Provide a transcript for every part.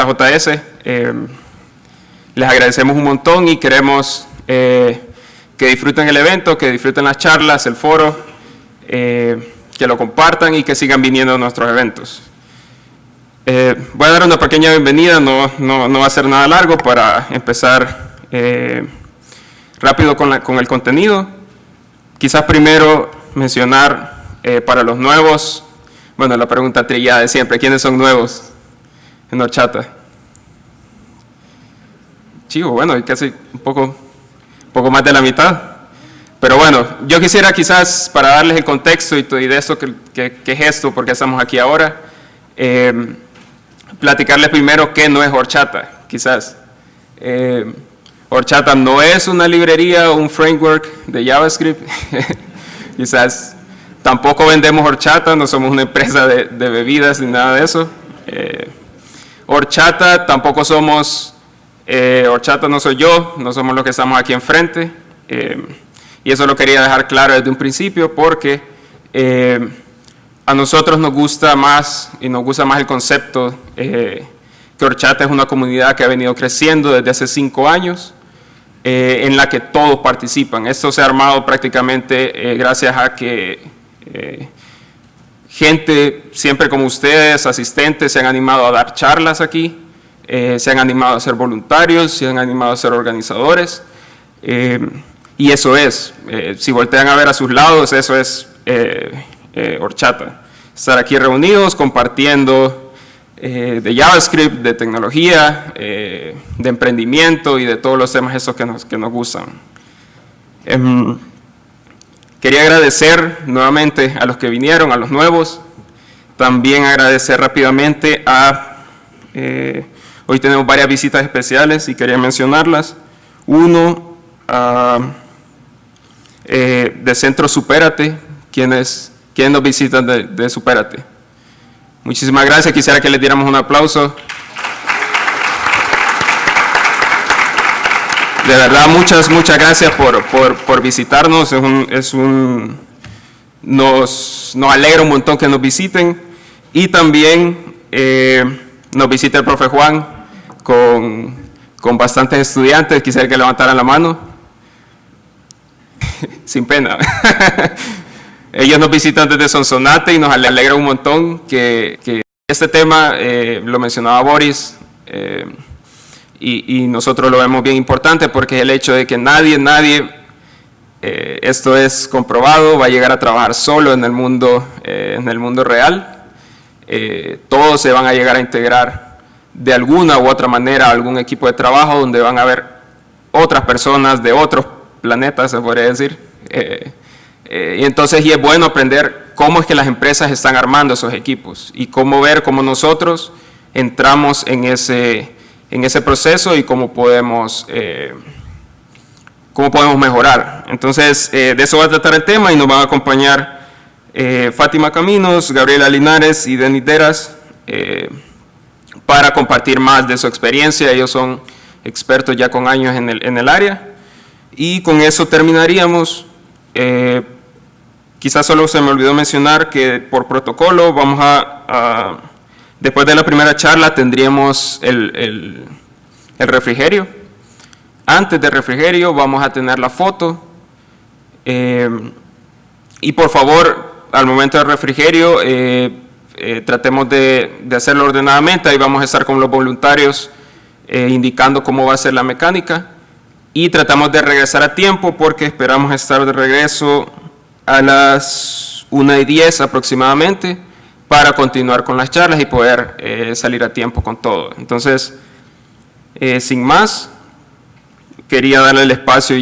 JS. Les agradecemos un montón y queremos que disfruten el evento, que disfruten las charlas, el foro, que lo compartan y que sigan viniendo a nuestros eventos. Voy a dar una pequeña bienvenida, no va a ser nada largo para empezar rápido con el contenido. Quizás primero mencionar para los nuevos, bueno, la pregunta trillada de siempre, ¿quiénes son nuevos en horchata? Chivo, bueno, casi un poco más de la mitad. Pero bueno, yo quisiera quizás, para darles el contexto y de eso que es esto, porque estamos aquí ahora, platicarles primero qué no es horchata, quizás. Horchata no es una librería o un framework de JavaScript, quizás. Tampoco vendemos horchata, no somos una empresa de bebidas ni nada de eso. Horchata tampoco somos, horchata no soy yo, no somos los que estamos aquí enfrente. Y eso lo quería dejar claro desde un principio porque a nosotros nos gusta más el concepto que horchata es una comunidad que ha venido creciendo desde hace 5 años, en la que todos participan. Esto se ha armado prácticamente gracias a que gente siempre como ustedes, asistentes, se han animado a dar charlas aquí, se han animado a ser voluntarios, se han animado a ser organizadores, y eso es, si voltean a ver a sus lados, eso es horchata. Estar aquí reunidos, compartiendo de JavaScript, de tecnología, de emprendimiento y de todos los temas esos que nos gustan. Quería agradecer nuevamente a los que vinieron, a los nuevos. También agradecer rápidamente hoy tenemos varias visitas especiales y quería mencionarlas. Uno, de Centro Supérate, quienes nos visitan de Supérate. Muchísimas gracias, quisiera que les diéramos un aplauso. De verdad, muchas gracias por visitarnos. Nos alegra un montón que nos visiten. Y también nos visita el profe Juan con bastantes estudiantes. Quisiera que levantaran la mano. Sin pena. Ellos nos visitan desde Sonsonate y nos alegra un montón que este tema, lo mencionaba Boris, y nosotros lo vemos bien importante porque es el hecho de que nadie, esto es comprobado, va a llegar a trabajar solo en el mundo real. Todos se van a llegar a integrar de alguna u otra manera a algún equipo de trabajo donde van a haber otras personas de otros planetas, se podría decir. Y entonces es bueno aprender cómo es que las empresas están armando esos equipos y cómo ver cómo nosotros entramos en ese proceso y cómo podemos mejorar. Entonces, de eso va a tratar el tema y nos van a acompañar Fátima Caminos, Gabriela Linares y Denis Deras para compartir más de su experiencia. Ellos son expertos ya con años en el área. Y con eso terminaríamos. Quizás solo se me olvidó mencionar que por protocolo vamos después de la primera charla tendríamos el refrigerio. Antes del refrigerio vamos a tener la foto. Y por favor, al momento del refrigerio, tratemos de hacerlo ordenadamente. Ahí vamos a estar con los voluntarios indicando cómo va a ser la mecánica. Y tratamos de regresar a tiempo porque esperamos estar de regreso a las 1:10 aproximadamente para continuar con las charlas y poder salir a tiempo con todo. Entonces, sin más, quería darle el espacio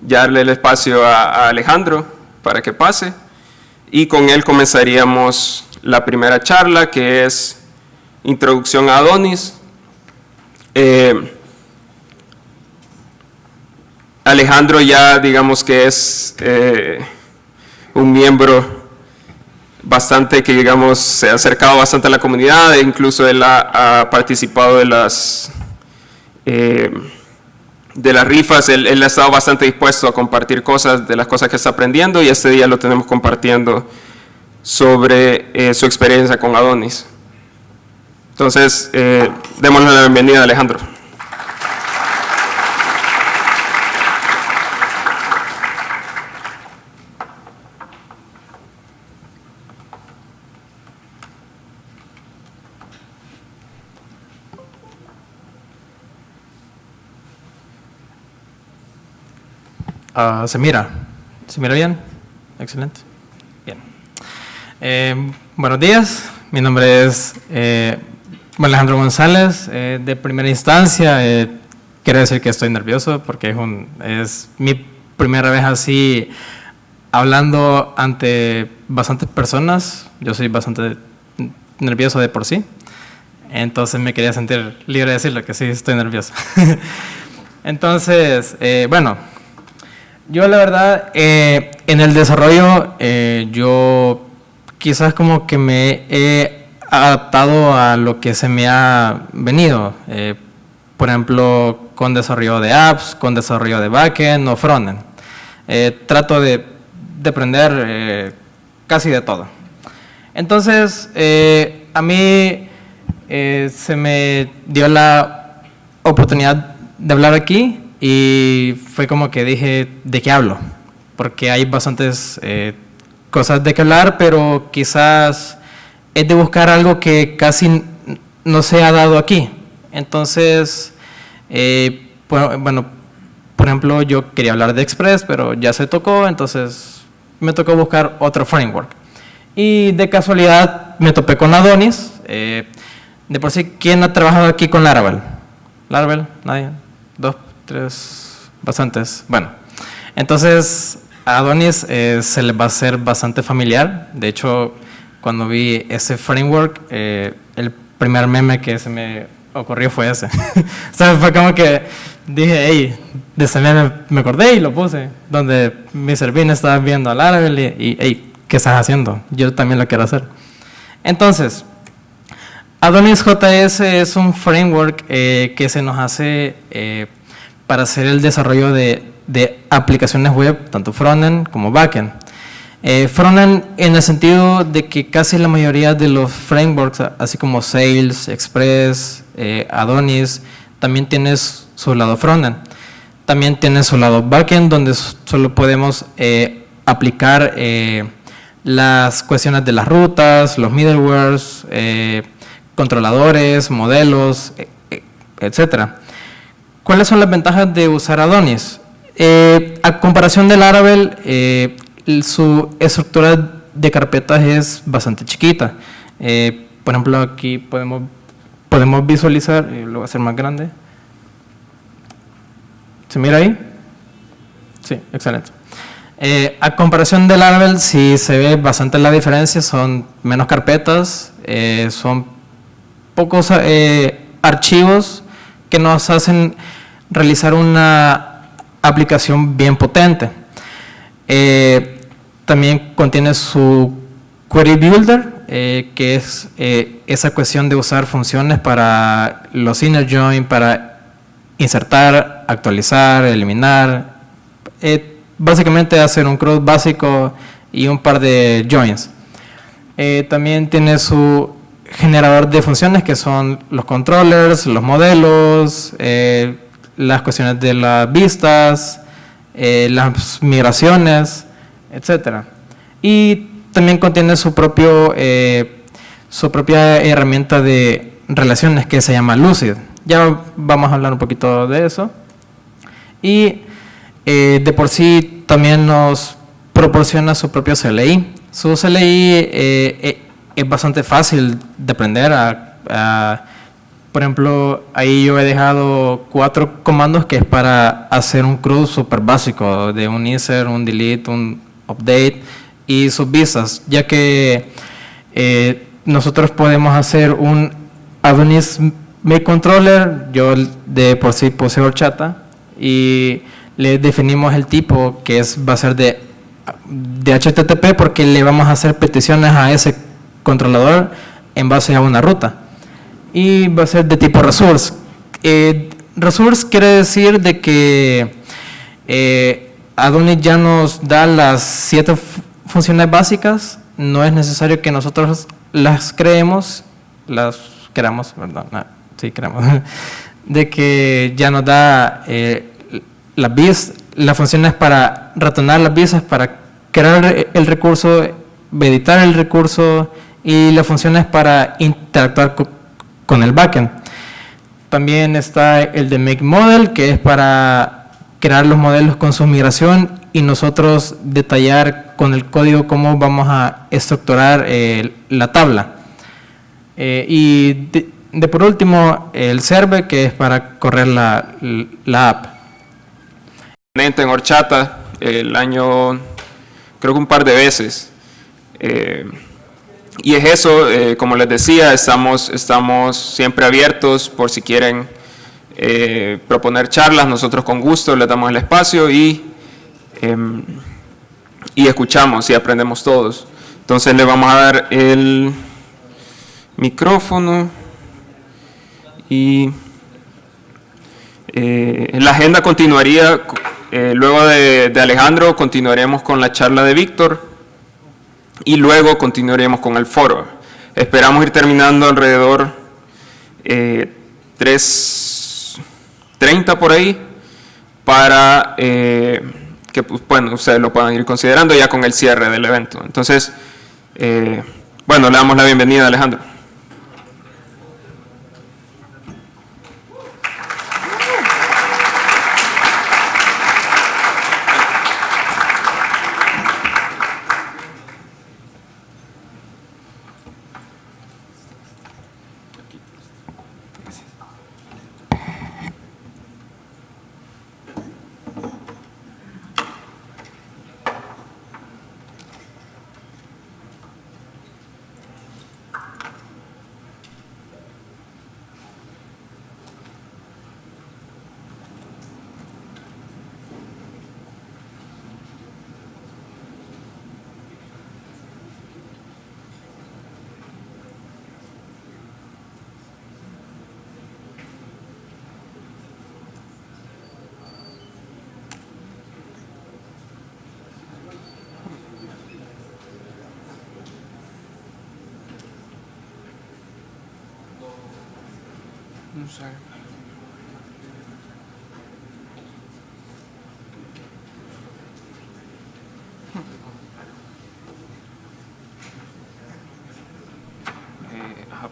darle el espacio a Alejandro para que pase y con él comenzaríamos la primera charla, que es Introducción a Adonis. Alejandro ya digamos que es un miembro bastante que digamos se ha acercado bastante a la comunidad, e incluso él ha participado de las rifas. Él ha estado bastante dispuesto a compartir cosas de las cosas que está aprendiendo y este día lo tenemos compartiendo sobre su experiencia con Adonis. Entonces, démosle la bienvenida a Alejandro. ¿Se mira? ¿Se mira bien? Excelente. Bien. Buenos días. Mi nombre es Alejandro González. De primera instancia, quiero decir que estoy nervioso porque es mi primera vez así hablando ante bastantes personas. Yo soy bastante nervioso de por sí. Entonces me quería sentir libre de decirlo, que sí estoy nervioso. Entonces, yo la verdad, en el desarrollo, yo quizás como que me he adaptado a lo que se me ha venido. Por ejemplo, con desarrollo de apps, con desarrollo de backend o frontend. Trato de aprender casi de todo. Entonces, a mí se me dio la oportunidad de hablar aquí. Y fue como que dije, ¿de qué hablo? Porque hay bastantes cosas de qué hablar, pero quizás es de buscar algo que casi no se ha dado aquí. Entonces, por ejemplo, yo quería hablar de Express, pero ya se tocó, entonces me tocó buscar otro framework. Y de casualidad me topé con Adonis. De por sí, ¿quién ha trabajado aquí con Laravel? ¿Laravel? ¿Nadie? ¿Dos? Tres, bastantes. Bueno, entonces a Adonis se le va a hacer bastante familiar. De hecho, cuando vi ese framework, el primer meme que se me ocurrió fue ese. O sea, fue como que dije, hey, de ese meme me acordé y lo puse, donde mi servino estaba viendo a Laravel y hey, ¿qué estás haciendo? Yo también lo quiero hacer. Entonces, Adonis JS es un framework que se nos hace para hacer el desarrollo de aplicaciones web, tanto frontend como backend. Frontend en el sentido de que casi la mayoría de los frameworks, así como Sails, Express, Adonis, también tiene su lado frontend. También tiene su lado backend, donde solo podemos aplicar las cuestiones de las rutas, los middlewares, controladores, modelos, etcétera. ¿Cuáles son las ventajas de usar Adonis? A comparación de Laravel, su estructura de carpetas es bastante chiquita. Por ejemplo, aquí podemos visualizar, lo voy a hacer más grande. ¿Se mira ahí? Sí, excelente. A comparación de Laravel, sí se ve bastante la diferencia, son menos carpetas, son pocos archivos que nos hacen realizar una aplicación bien potente. También contiene su Query Builder, que es esa cuestión de usar funciones para los inner join, para insertar, actualizar, eliminar, básicamente hacer un CRUD básico y un par de joins. También tiene su generador de funciones, que son los controllers, los modelos, las cuestiones de las vistas, las migraciones, etcétera. Y también contiene su propia herramienta de relaciones que se llama Lucid. Ya vamos a hablar un poquito de eso. Y de por sí también nos proporciona su propio CLI. Su CLI es bastante fácil de aprender. Por ejemplo, ahí yo he dejado 4 comandos que es para hacer un CRUD súper básico, de un insert, un delete, un update y sus vistas, ya que nosotros podemos hacer un Adonis Make Controller. Yo de por sí puse horchata y le definimos el tipo, que va a ser de HTTP, porque le vamos a hacer peticiones a ese controlador en base a una ruta, y va a ser de tipo resource. Resource quiere decir de que Adonis ya nos da las 7 funciones básicas. No es necesario que nosotros las creemos, las queramos, perdón, no, sí, queramos, de que ya nos da las vías, las funciones para retornar las visas, para crear el recurso, editar el recurso y las funciones para interactuar con el backend. También está el de Make Model, que es para crear los modelos con su migración y nosotros detallar con el código cómo vamos a estructurar la tabla. Y de por último, el Server, que es para correr la app. En horchata el año, creo que un par de veces. Y es eso, como les decía, estamos siempre abiertos por si quieren proponer charlas. Nosotros con gusto les damos el espacio y escuchamos y aprendemos todos. Entonces le vamos a dar el micrófono y la agenda continuaría, luego de Alejandro continuaremos con la charla de Víctor y luego continuaremos con el foro. Esperamos ir terminando alrededor 3:30 por ahí para que bueno, ustedes lo puedan ir considerando ya con el cierre del evento. Entonces, bueno, le damos la bienvenida a Alejandro. No sé.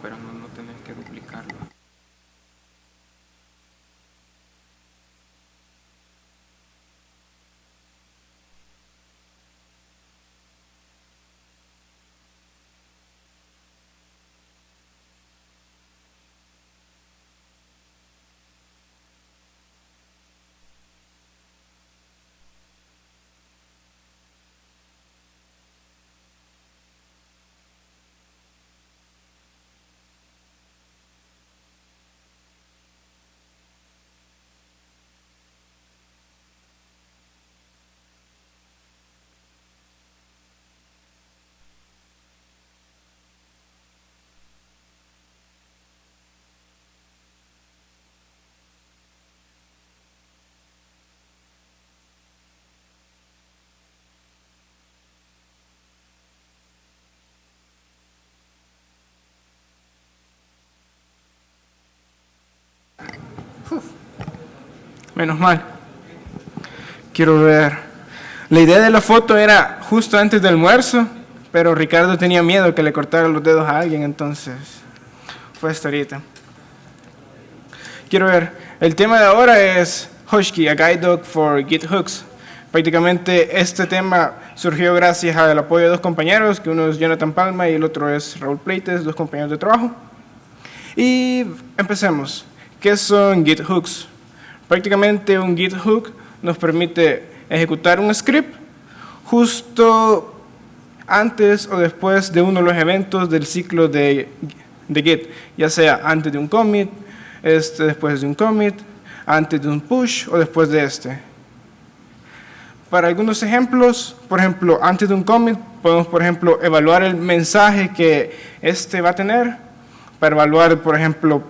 Pero no tenés que duplicarlo. Menos mal. Quiero ver. La idea de la foto era justo antes del almuerzo, pero Ricardo tenía miedo que le cortara los dedos a alguien, entonces fue hasta ahorita. Quiero ver. El tema de ahora es Hotkey, a guide dog for Git hooks. Prácticamente este tema surgió gracias al apoyo de dos compañeros, que uno es Jonathan Palma y el otro es Raúl Pleites, dos compañeros de trabajo. Y empecemos. ¿Qué son Git hooks? Prácticamente un Git hook nos permite ejecutar un script justo antes o después de uno de los eventos del ciclo de Git, ya sea antes de un commit, después de un commit, antes de un push o después de este. Para algunos ejemplos, por ejemplo, antes de un commit, podemos, por ejemplo, evaluar el mensaje que va a tener. Para evaluar, por ejemplo,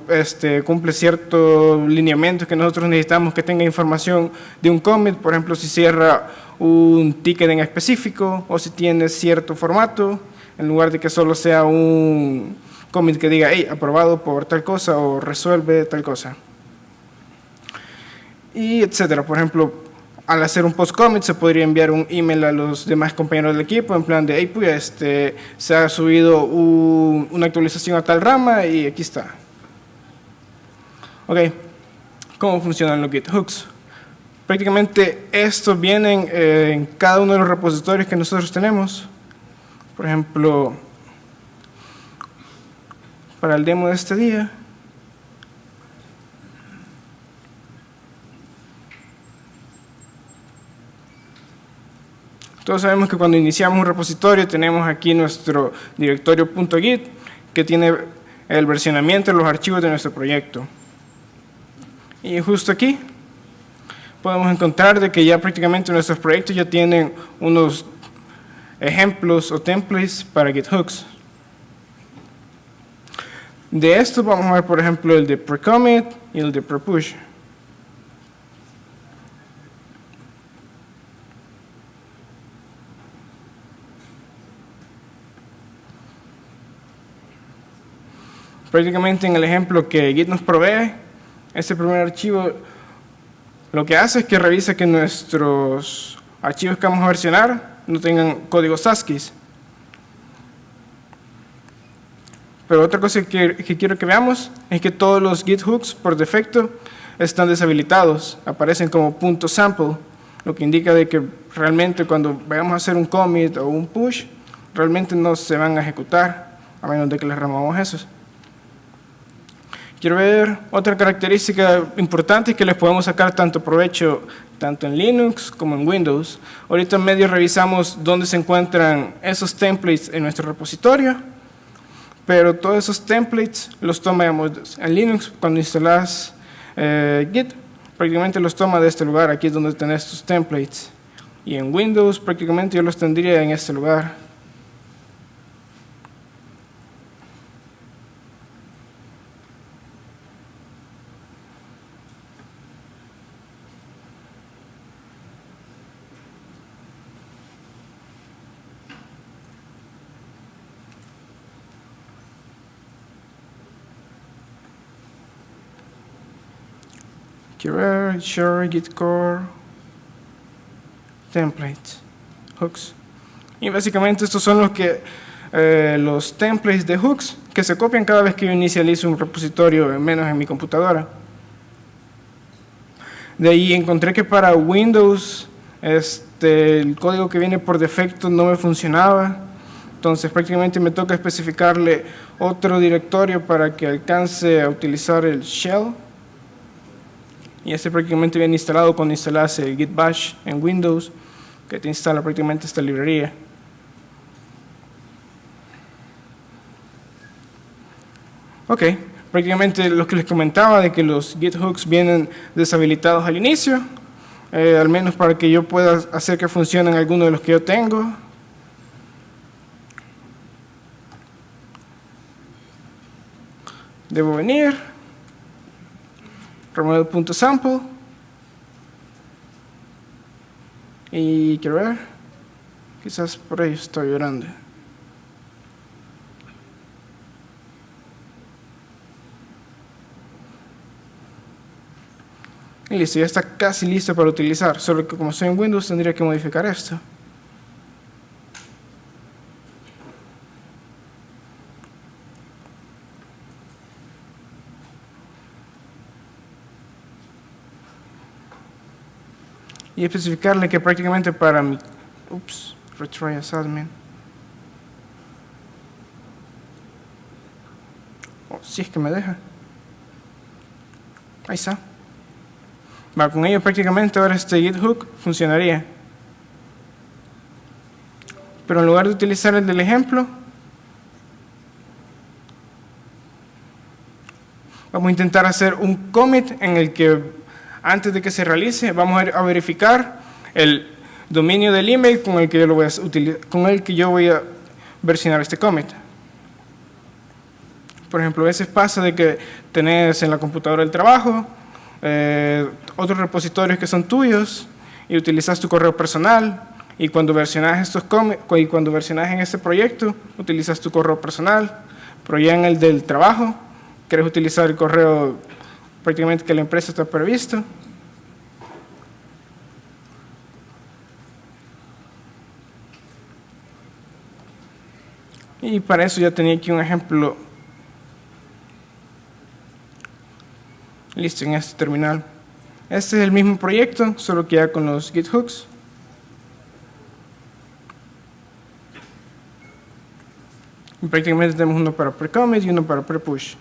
cumple ciertos lineamientos que nosotros necesitamos que tenga información de un commit, por ejemplo, si cierra un ticket en específico o si tiene cierto formato, en lugar de que solo sea un commit que diga, hey, aprobado por tal cosa o resuelve tal cosa. Y etcétera. Por ejemplo, al hacer un post commit se podría enviar un email a los demás compañeros del equipo en plan de, hey, pues se ha subido una actualización a tal rama y aquí está. Ok, ¿cómo funcionan los Git hooks? Prácticamente estos vienen en cada uno de los repositorios que nosotros tenemos. Por ejemplo, para el demo de este día, todos sabemos que cuando iniciamos un repositorio tenemos aquí nuestro directorio .git que tiene el versionamiento de los archivos de nuestro proyecto. Y justo aquí podemos encontrar de que ya prácticamente nuestros proyectos ya tienen unos ejemplos o templates para Git hooks. De estos vamos a ver, por ejemplo, el de pre-commit y el de pre-push. Prácticamente en el ejemplo que Git nos provee, este primer archivo lo que hace es que revisa que nuestros archivos que vamos a versionar no tengan códigos ASCII. Pero otra cosa que quiero que veamos es que todos los Git hooks por defecto están deshabilitados, aparecen como .sample, lo que indica de que realmente cuando vayamos a hacer un commit o un push, realmente no se van a ejecutar, a menos de que les removamos esos. Quiero ver otra característica importante que les podemos sacar tanto provecho tanto en Linux como en Windows. Ahorita en medio revisamos dónde se encuentran esos templates en nuestro repositorio, pero todos esos templates los tomamos en Linux cuando instalas Git, prácticamente los toma de este lugar, aquí es donde tenés tus templates. Y en Windows prácticamente yo los tendría en este lugar. Quiero ver, share, git core, templates, hooks. Y básicamente estos son los templates de hooks que se copian cada vez que yo inicializo un repositorio, menos en mi computadora. De ahí encontré que para Windows el código que viene por defecto no me funcionaba. Entonces prácticamente me toca especificarle otro directorio para que alcance a utilizar el shell. Y este prácticamente viene instalado cuando instalas el Git Bash en Windows, que te instala prácticamente esta librería. Ok, prácticamente lo que les comentaba de que los Git hooks vienen deshabilitados al inicio, al menos para que yo pueda hacer que funcionen algunos de los que yo tengo. Debo venir. Remover .sample y quiero ver, quizás por ahí estoy llorando. Y listo, ya está casi listo para utilizar, solo que como estoy en Windows tendría que modificar esto. Y especificarle que prácticamente para mi retry as admin, si es que me deja, ahí está. Con ello prácticamente ahora este Git hook funcionaría, pero en lugar de utilizar el del ejemplo, vamos a intentar hacer un commit en el que antes de que se realice, vamos a verificar el dominio del email con el que yo voy a versionar este commit. Por ejemplo, a veces pasa de que tenés en la computadora del trabajo otros repositorios que son tuyos y utilizas tu correo personal, y cuando versionas en este proyecto utilizas tu correo personal, Pero ya en el del trabajo, quieres utilizar el correo prácticamente que la empresa está previsto. Y para eso ya tenía aquí un ejemplo listo en este terminal. Este es el mismo proyecto, solo que ya con los Git hooks. Y prácticamente tenemos uno para pre-commit y uno para pre-push.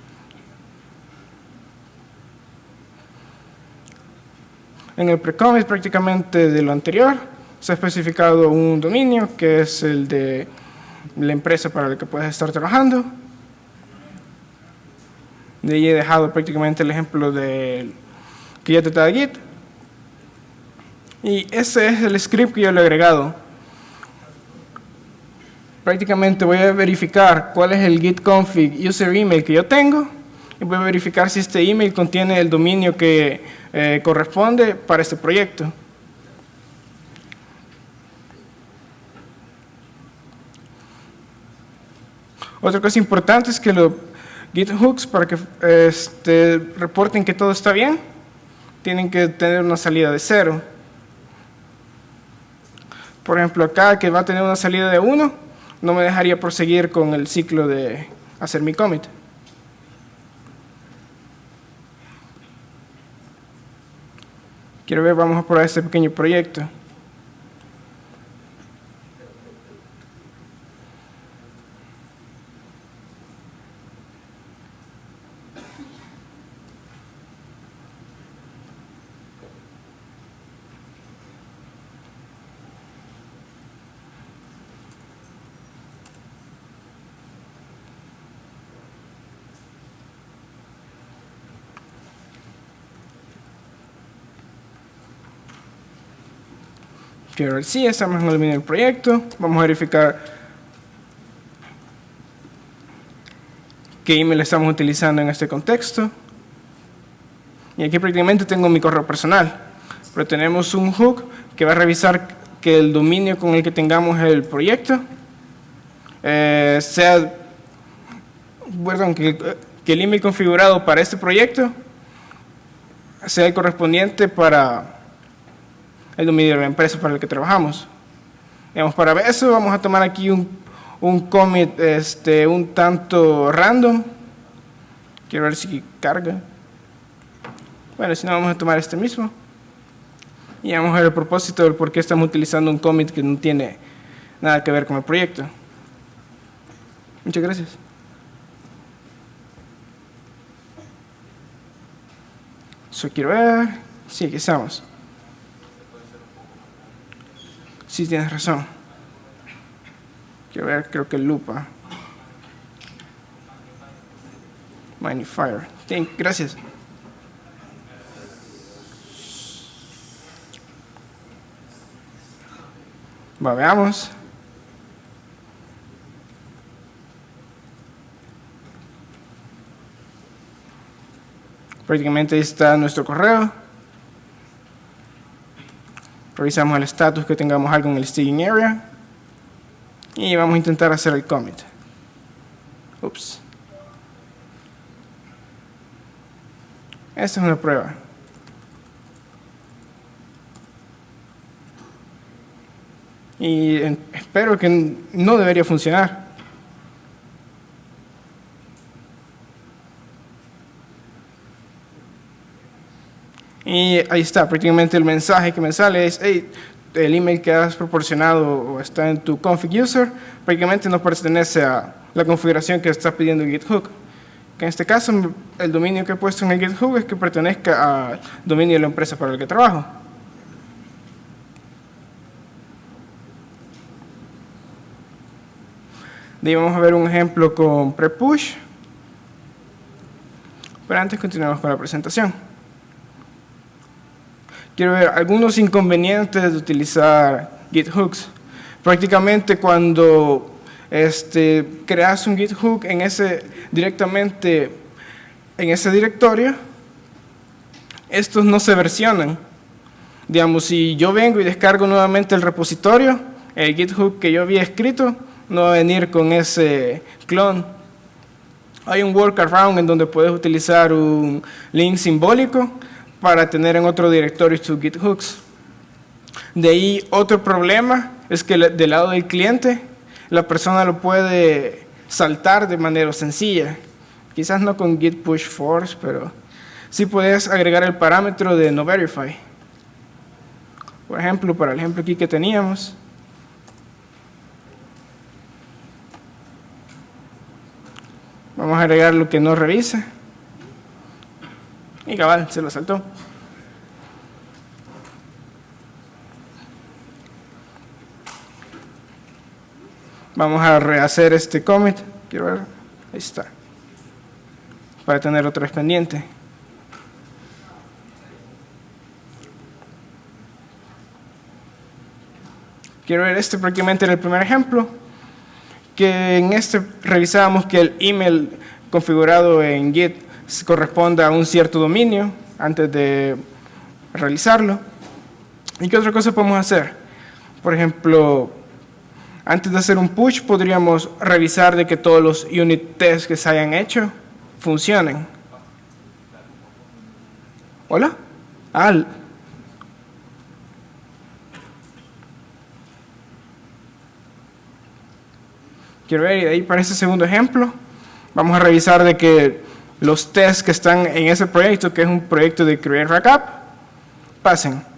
En el pre-commit prácticamente de lo anterior se ha especificado un dominio que es el de la empresa para la que puedes estar trabajando. De ahí he dejado prácticamente el ejemplo de que ya te da Git. Y ese es el script que yo le he agregado. Prácticamente voy a verificar cuál es el git config user email que yo tengo y voy a verificar si este email contiene el dominio que corresponde para este proyecto. Otra cosa importante es que los Git hooks, para que reporten que todo está bien, tienen que tener una salida de 0. Por ejemplo, acá que va a tener una salida de 1, no me dejaría proseguir con el ciclo de hacer mi commit. Quiero ver, vamos a probar este pequeño proyecto. Quiero ver si estamos en el dominio del proyecto. Vamos a verificar qué email estamos utilizando en este contexto. Y aquí prácticamente tengo mi correo personal. Pero tenemos un hook que va a revisar que el dominio con el que tengamos el proyecto sea, perdón, que el email configurado para este proyecto sea el correspondiente para el dominio de la empresa para el que trabajamos. Digamos, para eso vamos a tomar aquí un commit un tanto random. Quiero ver si carga. Bueno, si no, vamos a tomar este mismo. Y vamos a ver el propósito del por qué estamos utilizando un commit que no tiene nada que ver con el proyecto. Muchas gracias. Quiero ver. Sí, aquí estamos. Sí, tienes razón. Quiero ver, creo que lupa. Magnifier. Gracias. Va, veamos. Prácticamente ahí está nuestro correo. Revisamos el status que tengamos algo en el staging area. Y vamos a intentar hacer el commit. Ups. Esta es una prueba. Y espero que no debería funcionar. Y ahí está, prácticamente el mensaje que me sale es: hey, el email que has proporcionado o está en tu config user, prácticamente no pertenece a la configuración que está pidiendo el GitHub. Que en este caso, el dominio que he puesto en el GitHub es que pertenezca al dominio de la empresa para la que trabajo. De ahí vamos a ver un ejemplo con pre-push. Pero antes continuamos con la presentación. Quiero ver algunos inconvenientes de utilizar Git hooks. Prácticamente cuando creas un Git hook directamente en ese directorio, estos no se versionan. Digamos, si yo vengo y descargo nuevamente el repositorio, el Git hook que yo había escrito no va a venir con ese clon. hay un workaround en donde puedes utilizar un link simbólico para tener en otro directorio tus Git hooks. De ahí otro problema es que del lado del cliente la persona lo puede saltar de manera sencilla. Quizás no con git push force, pero sí puedes agregar el parámetro de no verify. Por ejemplo, para el ejemplo aquí que teníamos, vamos a agregar lo que no revisa. Y cabal, se lo saltó. Vamos a rehacer este commit. Quiero ver. Ahí está. Para tener otra vez pendiente. Quiero ver este prácticamente en el primer ejemplo. Que en este revisábamos que el email configurado en Git corresponda a un cierto dominio antes de realizarlo. ¿Y qué otra cosa podemos hacer? Por ejemplo, antes de hacer un push podríamos revisar de que todos los unit tests que se hayan hecho funcionen. ¿Hola? Quiero ver, y de ahí para ese segundo ejemplo, vamos a revisar de que los tests que están en ese proyecto, que es un proyecto de Create Backup, pasen.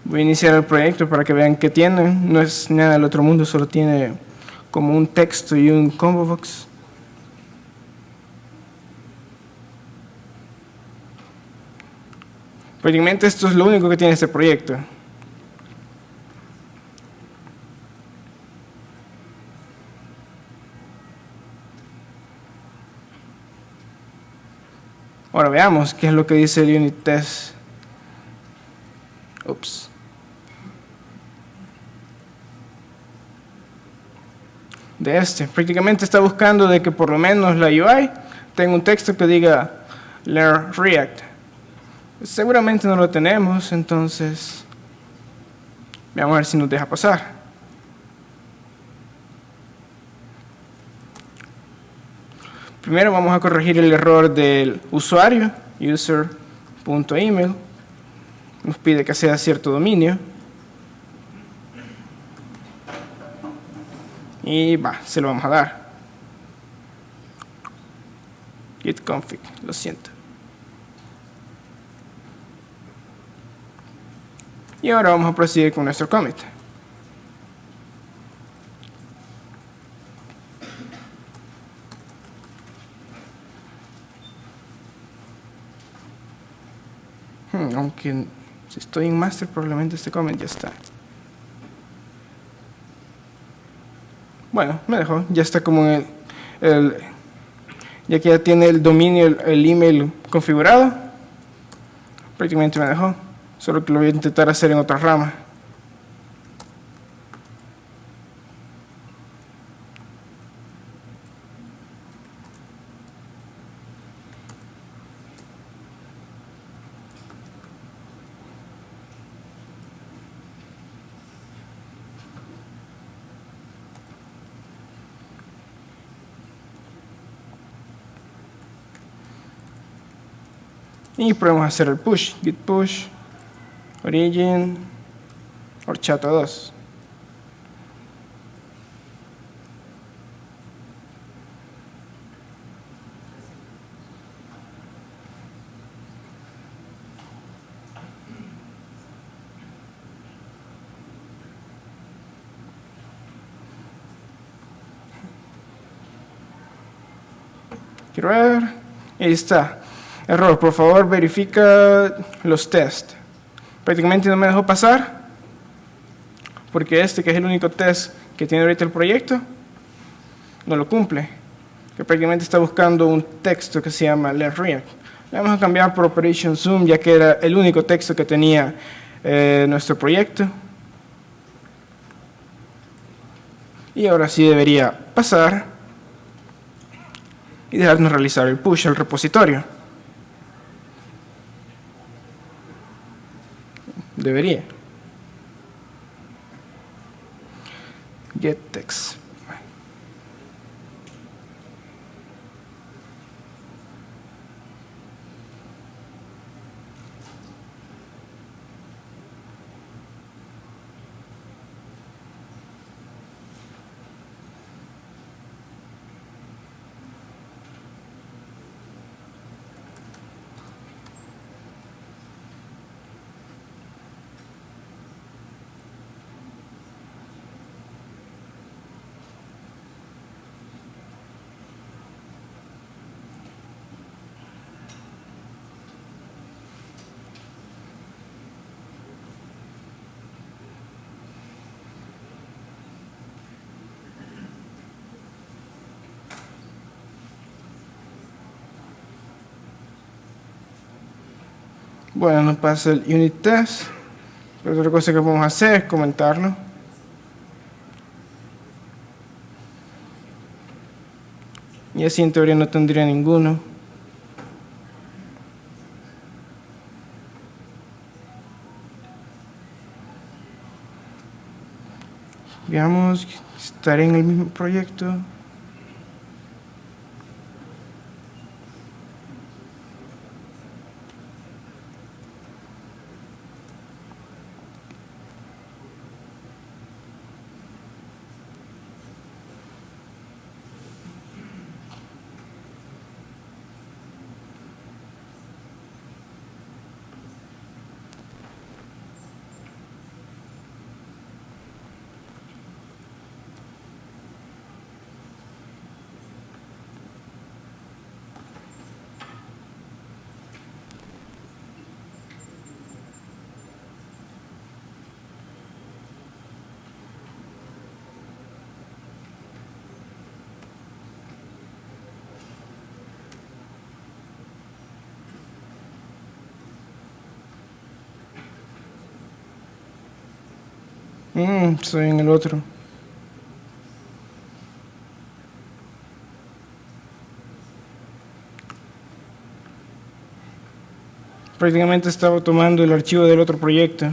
Voy a iniciar el proyecto para que vean qué tiene. No es nada del otro mundo, solo tiene como un texto y un combo box. Prácticamente esto es lo único que tiene este proyecto. Ahora veamos qué es lo que dice el unit test. Ups. De este, prácticamente está buscando de que por lo menos la UI tenga un texto que diga Learn React. Seguramente no lo tenemos, entonces vamos a ver si nos deja pasar. Primero vamos a corregir el error del usuario, user.email. Nos pide que sea cierto dominio. Y se lo vamos a dar. Git config, lo siento. Y ahora vamos a proceder con nuestro commit. Aunque si estoy en master, probablemente este commit ya está. Bueno, me dejó, ya está como ya que ya tiene el dominio, el email configurado, prácticamente me dejó, solo que lo voy a intentar hacer en otra rama. Y podemos hacer el push, git push, origin, horchata 2. Quiero ver, ahí está. Error, por favor verifica los tests. Prácticamente no me dejó pasar. porque este, que es el único test que tiene ahorita el proyecto, no lo cumple, que prácticamente está buscando un texto que se llama Let React. Le vamos a cambiar por Operation Zoom, ya que era el único texto que tenía nuestro proyecto. Y ahora sí debería pasar y dejarnos realizar el push al repositorio. Debería. Get text. Bueno, nos pasa el unit test. Pero otra cosa que podemos hacer es comentarlo. Y así en teoría no tendría ninguno. Veamos, estaré en el mismo proyecto. Estoy en el otro. Prácticamente estaba tomando el archivo del otro proyecto.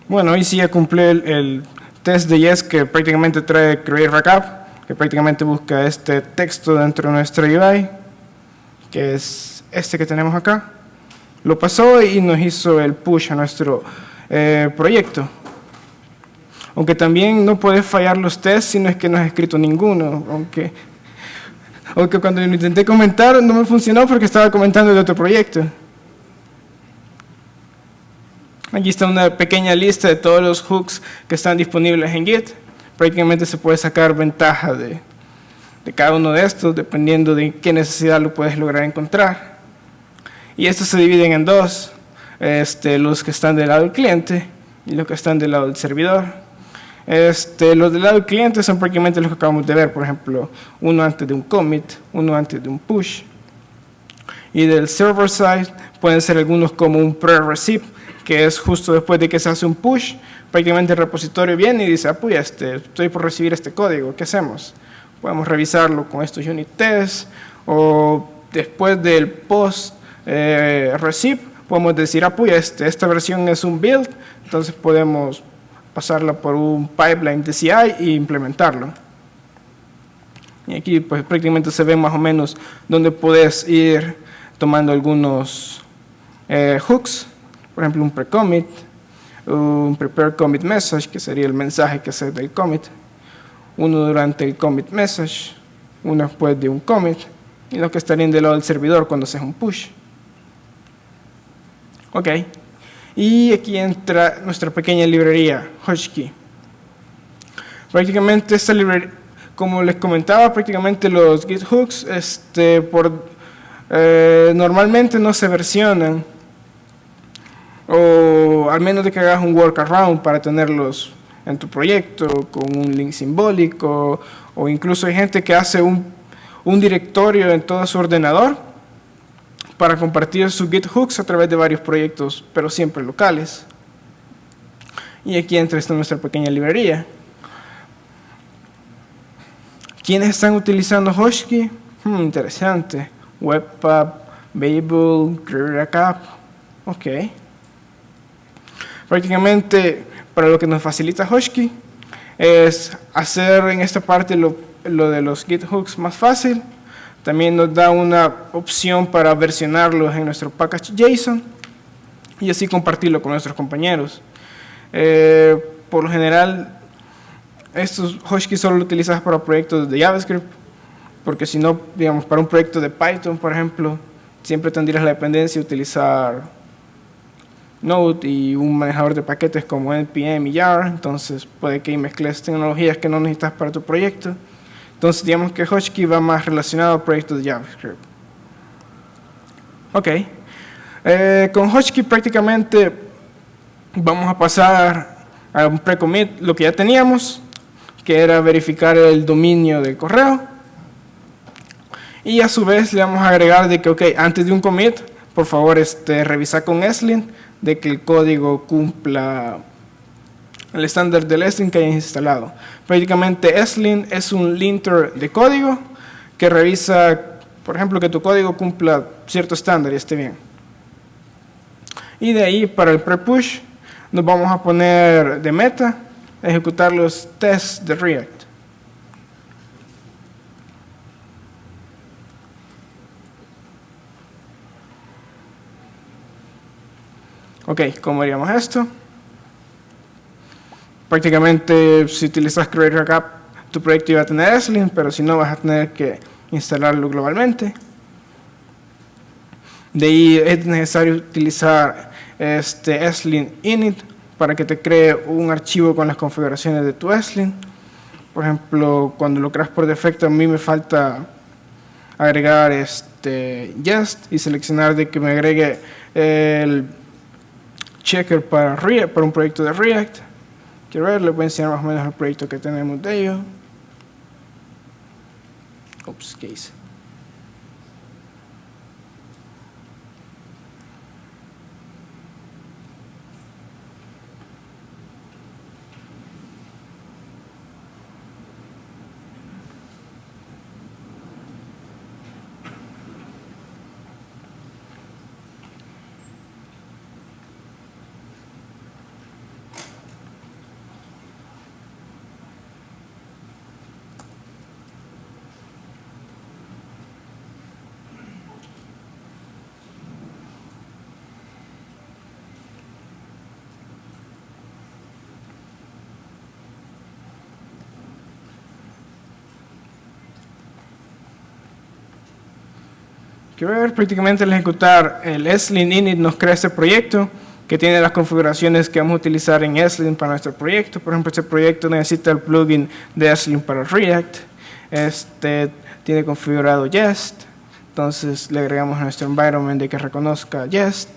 Bueno, hoy sí ya cumplí el test de Yes que prácticamente trae Create Backup, que prácticamente busca este texto dentro de nuestra UI, que es este que tenemos acá. Lo pasó y nos hizo el push a nuestro proyecto. Aunque también no puede fallar los tests si no es que no has escrito ninguno. Aunque cuando lo intenté comentar no me funcionó porque estaba comentando de otro proyecto. Aquí está una pequeña lista de todos los hooks que están disponibles en Git. Prácticamente se puede sacar ventaja de cada uno de estos, dependiendo de qué necesidad lo puedes lograr encontrar. Y estos se dividen en dos, los que están del lado del cliente y los que están del lado del servidor. Los del lado del cliente son prácticamente los que acabamos de ver, por ejemplo, uno antes de un commit, uno antes de un push. Y del server side pueden ser algunos como un pre-receive, que es justo después de que se hace un push, prácticamente el repositorio viene y dice, pues estoy por recibir este código, ¿qué hacemos? Podemos revisarlo con estos unit tests, o después del post receive, podemos decir, pues esta versión es un build, entonces podemos pasarla por un pipeline de CI e implementarlo. Y aquí pues prácticamente se ve más o menos donde puedes ir tomando algunos hooks. Por ejemplo, un pre-commit, un prepare commit message, que sería el mensaje que hace del commit, uno durante el commit message, uno después de un commit, y los que estarían del lado del servidor cuando haces un push. Ok, y aquí entra nuestra pequeña librería, Hotkey. Prácticamente esta librería, como les comentaba, prácticamente los Git hooks normalmente no se versionan, o al menos de que hagas un workaround para tenerlos en tu proyecto con un link simbólico, o incluso hay gente que hace un directorio en todo su ordenador para compartir sus Git hooks a través de varios proyectos, pero siempre locales. Y aquí entra nuestra pequeña librería. ¿Quiénes están utilizando Hotkey? Interesante. Webpack, Babel, GridRackUp. Ok. Prácticamente, para lo que nos facilita Hotkey es hacer en esta parte lo de los Git hooks más fácil. También nos da una opción para versionarlos en nuestro package JSON y así compartirlo con nuestros compañeros. Por lo general, estos Hotkey solo lo utilizas para proyectos de JavaScript, porque si no, digamos, para un proyecto de Python, por ejemplo, siempre tendrías la dependencia de utilizar Node y un manejador de paquetes como npm y jar, entonces puede que mezcles tecnologías que no necesitas para tu proyecto. Entonces, digamos que Hotkey va más relacionado a proyectos de JavaScript. Ok. Con Hotkey prácticamente vamos a pasar a un pre-commit, lo que ya teníamos, que era verificar el dominio del correo. Y a su vez le vamos a agregar de que, ok, antes de un commit, por favor, revisa con ESLint de que el código cumpla el estándar del ESLint que hayas instalado. Prácticamente ESLint es un linter de código que revisa, por ejemplo, que tu código cumpla cierto estándar y esté bien. Y de ahí, para el pre-push, nos vamos a poner de meta, ejecutar los tests de React. Ok, ¿cómo haríamos esto? Prácticamente, si utilizas GridRackUp, tu proyecto iba a tener ESLint, pero si no, vas a tener que instalarlo globalmente. De ahí es necesario utilizar ESLint init para que te cree un archivo con las configuraciones de tu ESLint. Por ejemplo, cuando lo creas por defecto, a mí me falta agregar Jest y seleccionar de que me agregue el checker para un proyecto de React. Quiero ver, les voy a enseñar más o menos el proyecto que tenemos de ello. Ups, ¿qué hice? Quiero ver, prácticamente al ejecutar el ESLint init nos crea este proyecto que tiene las configuraciones que vamos a utilizar en ESLint para nuestro proyecto. Por ejemplo, este proyecto necesita el plugin de ESLint para React. Tiene configurado Jest. Entonces le agregamos a nuestro environment de que reconozca Jest.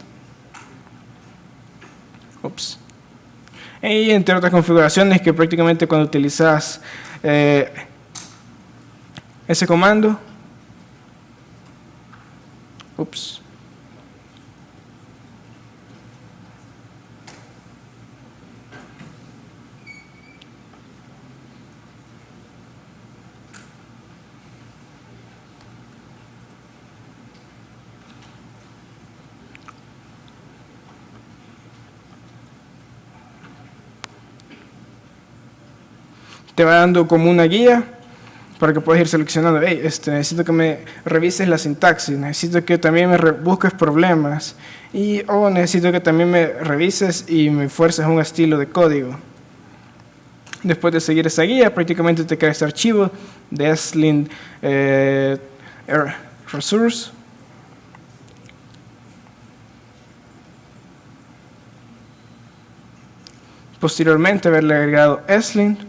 Ups. Y entre otras configuraciones que prácticamente cuando utilizas ese comando, ups, te va dando como una guía para que puedas ir seleccionando. Hey, necesito que me revises la sintaxis, necesito que también me busques problemas y necesito que también me revises y me fuerces un estilo de código. Después de seguir esa guía, prácticamente te crea este archivo de ESLint resource. Posteriormente haberle agregado ESLint,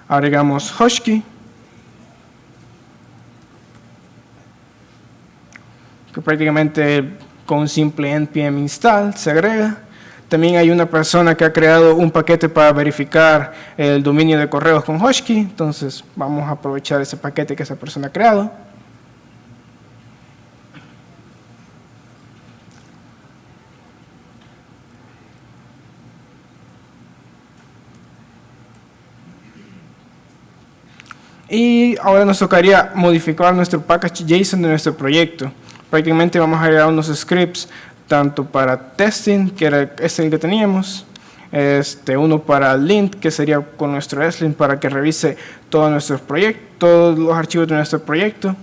agregamos Husky, que prácticamente con un simple npm install se agrega. También hay una persona que ha creado un paquete para verificar el dominio de correos con Husky, entonces vamos a aprovechar ese paquete que esa persona ha creado. Y ahora nos tocaría modificar nuestro package JSON de nuestro proyecto. Prácticamente vamos a agregar unos scripts tanto para testing, que era el que teníamos, uno para lint, que sería con nuestro ESLint para que revise todos nuestros proyectos, todos los archivos de nuestro proyecto.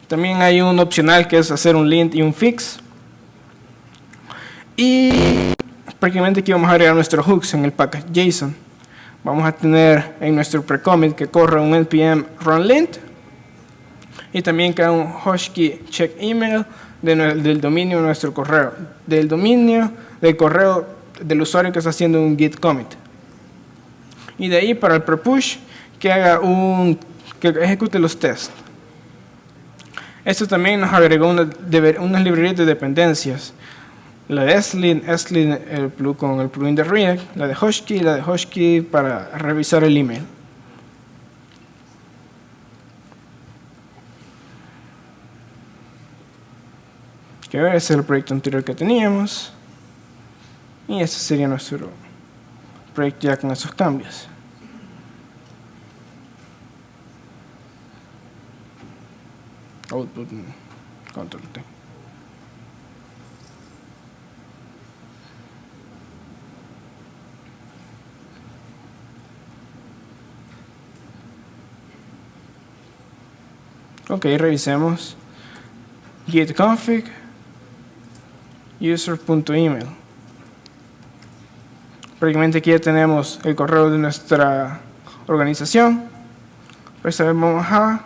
También hay un opcional que es hacer un lint y un fix. Y prácticamente aquí vamos a agregar nuestros hooks en el package JSON. Vamos a tener en nuestro precommit que corre un npm run lint y también que haga un husky check email del dominio de nuestro correo, del dominio del correo del usuario que está haciendo un git commit. Y de ahí para el prepush que haga que ejecute los tests. Esto también nos agregó unas librerías de dependencias. La de ESLint con el plugin de React, la de Husky para revisar el email. Que ese es el proyecto anterior que teníamos. Y este sería nuestro proyecto ya con esos cambios. Output, control T. Ok, revisemos git config user.email. Prácticamente aquí ya tenemos el correo de nuestra organización. Esta vez vamos a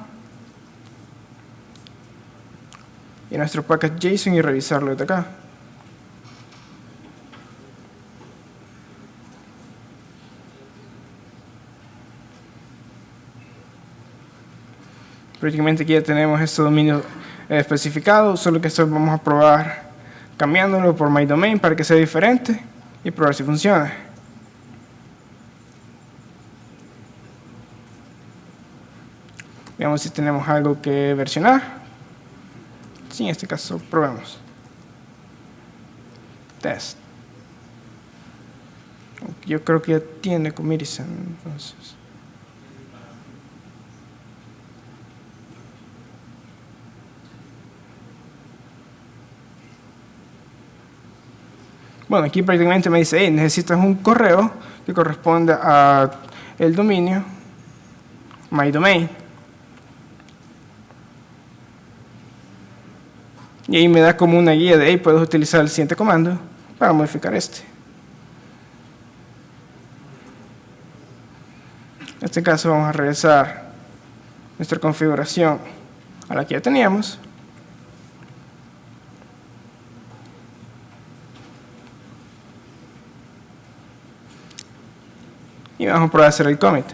y nuestro package JSON y revisarlo desde acá. Prácticamente aquí ya tenemos este dominio especificado, solo que esto vamos a probar cambiándolo por myDomain para que sea diferente y probar si funciona. Veamos si tenemos algo que versionar. Sí, en este caso probemos. Test. Yo creo que ya tiene comparison, entonces. Bueno, aquí prácticamente me dice, hey, necesitas un correo que corresponde a el dominio myDomain. Y ahí me da como una guía de, hey, puedes utilizar el siguiente comando para modificar este. En este caso vamos a regresar nuestra configuración a la que ya teníamos. Y vamos a probar a hacer el commit.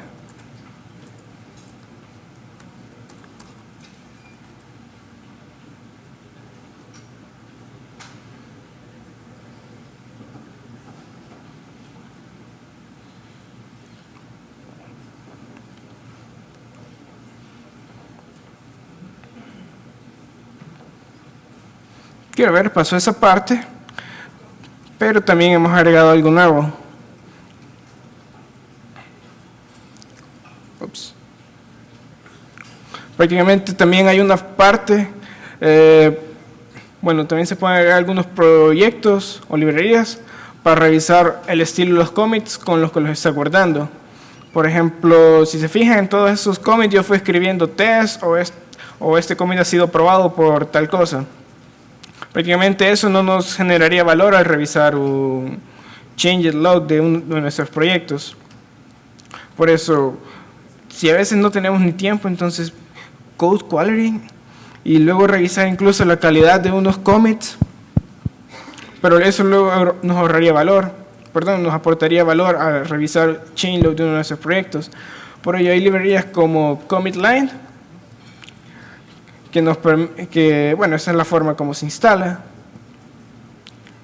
Quiero ver, pasó esa parte, pero también hemos agregado algo nuevo. Ups. Prácticamente también hay una parte, bueno, también se pueden agregar algunos proyectos o librerías para revisar el estilo de los commits con los que los está guardando. Por ejemplo, si se fijan en todos esos commits, yo fui escribiendo test o este commit ha sido probado por tal cosa. Prácticamente eso no nos generaría valor al revisar un change log de uno de nuestros proyectos. Por eso, si a veces no tenemos ni tiempo, entonces code quality y luego revisar incluso la calidad de unos commits, pero eso luego nos aportaría valor a revisar changelog de uno de nuestros proyectos. Por ello hay librerías como commit line, bueno, esa es la forma como se instala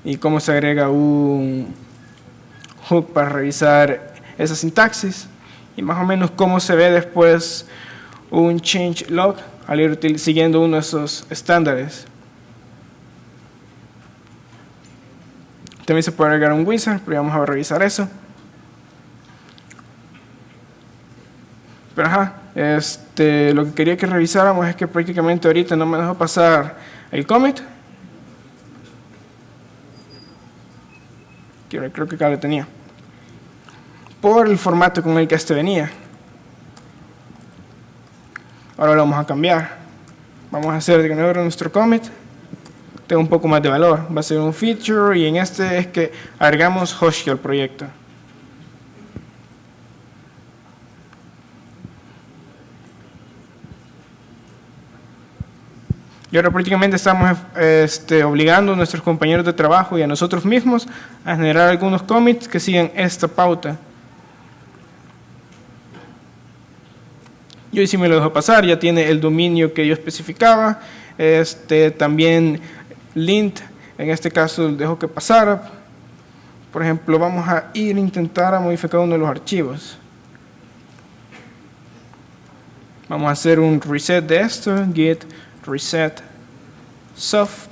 y cómo se agrega un hook para revisar esa sintaxis, y más o menos cómo se ve después un changelog al ir siguiendo uno de esos estándares. También se puede agregar un wizard, pero vamos a revisar eso. Pero lo que quería que revisáramos es que prácticamente ahorita no me dejó pasar el commit. Creo que acá lo tenía. Por el formato con el que este venía. Ahora lo vamos a cambiar. Vamos a hacer de que nuestro commit tenga un poco más de valor. Va a ser un feature, y en este es que agregamos Hoshi al proyecto. Y ahora prácticamente estamos obligando a nuestros compañeros de trabajo y a nosotros mismos a generar algunos commits que sigan esta pauta. Y hoy sí me lo dejo pasar, ya tiene el dominio que yo especificaba, también lint, en este caso dejo que pasara. Por ejemplo, vamos a intentar a modificar uno de los archivos. Vamos a hacer un reset de esto, git reset soft,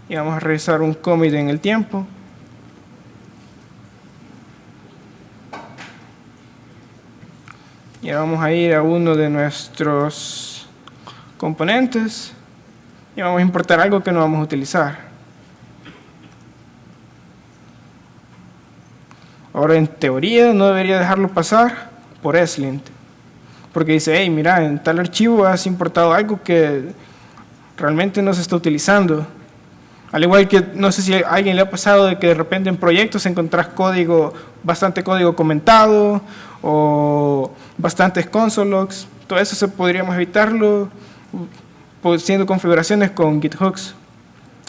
y vamos a realizar un commit en el tiempo. Y ahora vamos a ir a uno de nuestros componentes y vamos a importar algo que no vamos a utilizar. Ahora, en teoría no debería dejarlo pasar por slint, porque dice, hey, mira, en tal archivo has importado algo que realmente no se está utilizando. Al igual que, no sé si a alguien le ha pasado de que de repente en proyectos encontrás bastante código comentado o bastantes console logs. Todo eso podríamos evitarlo haciendo configuraciones con git hooks.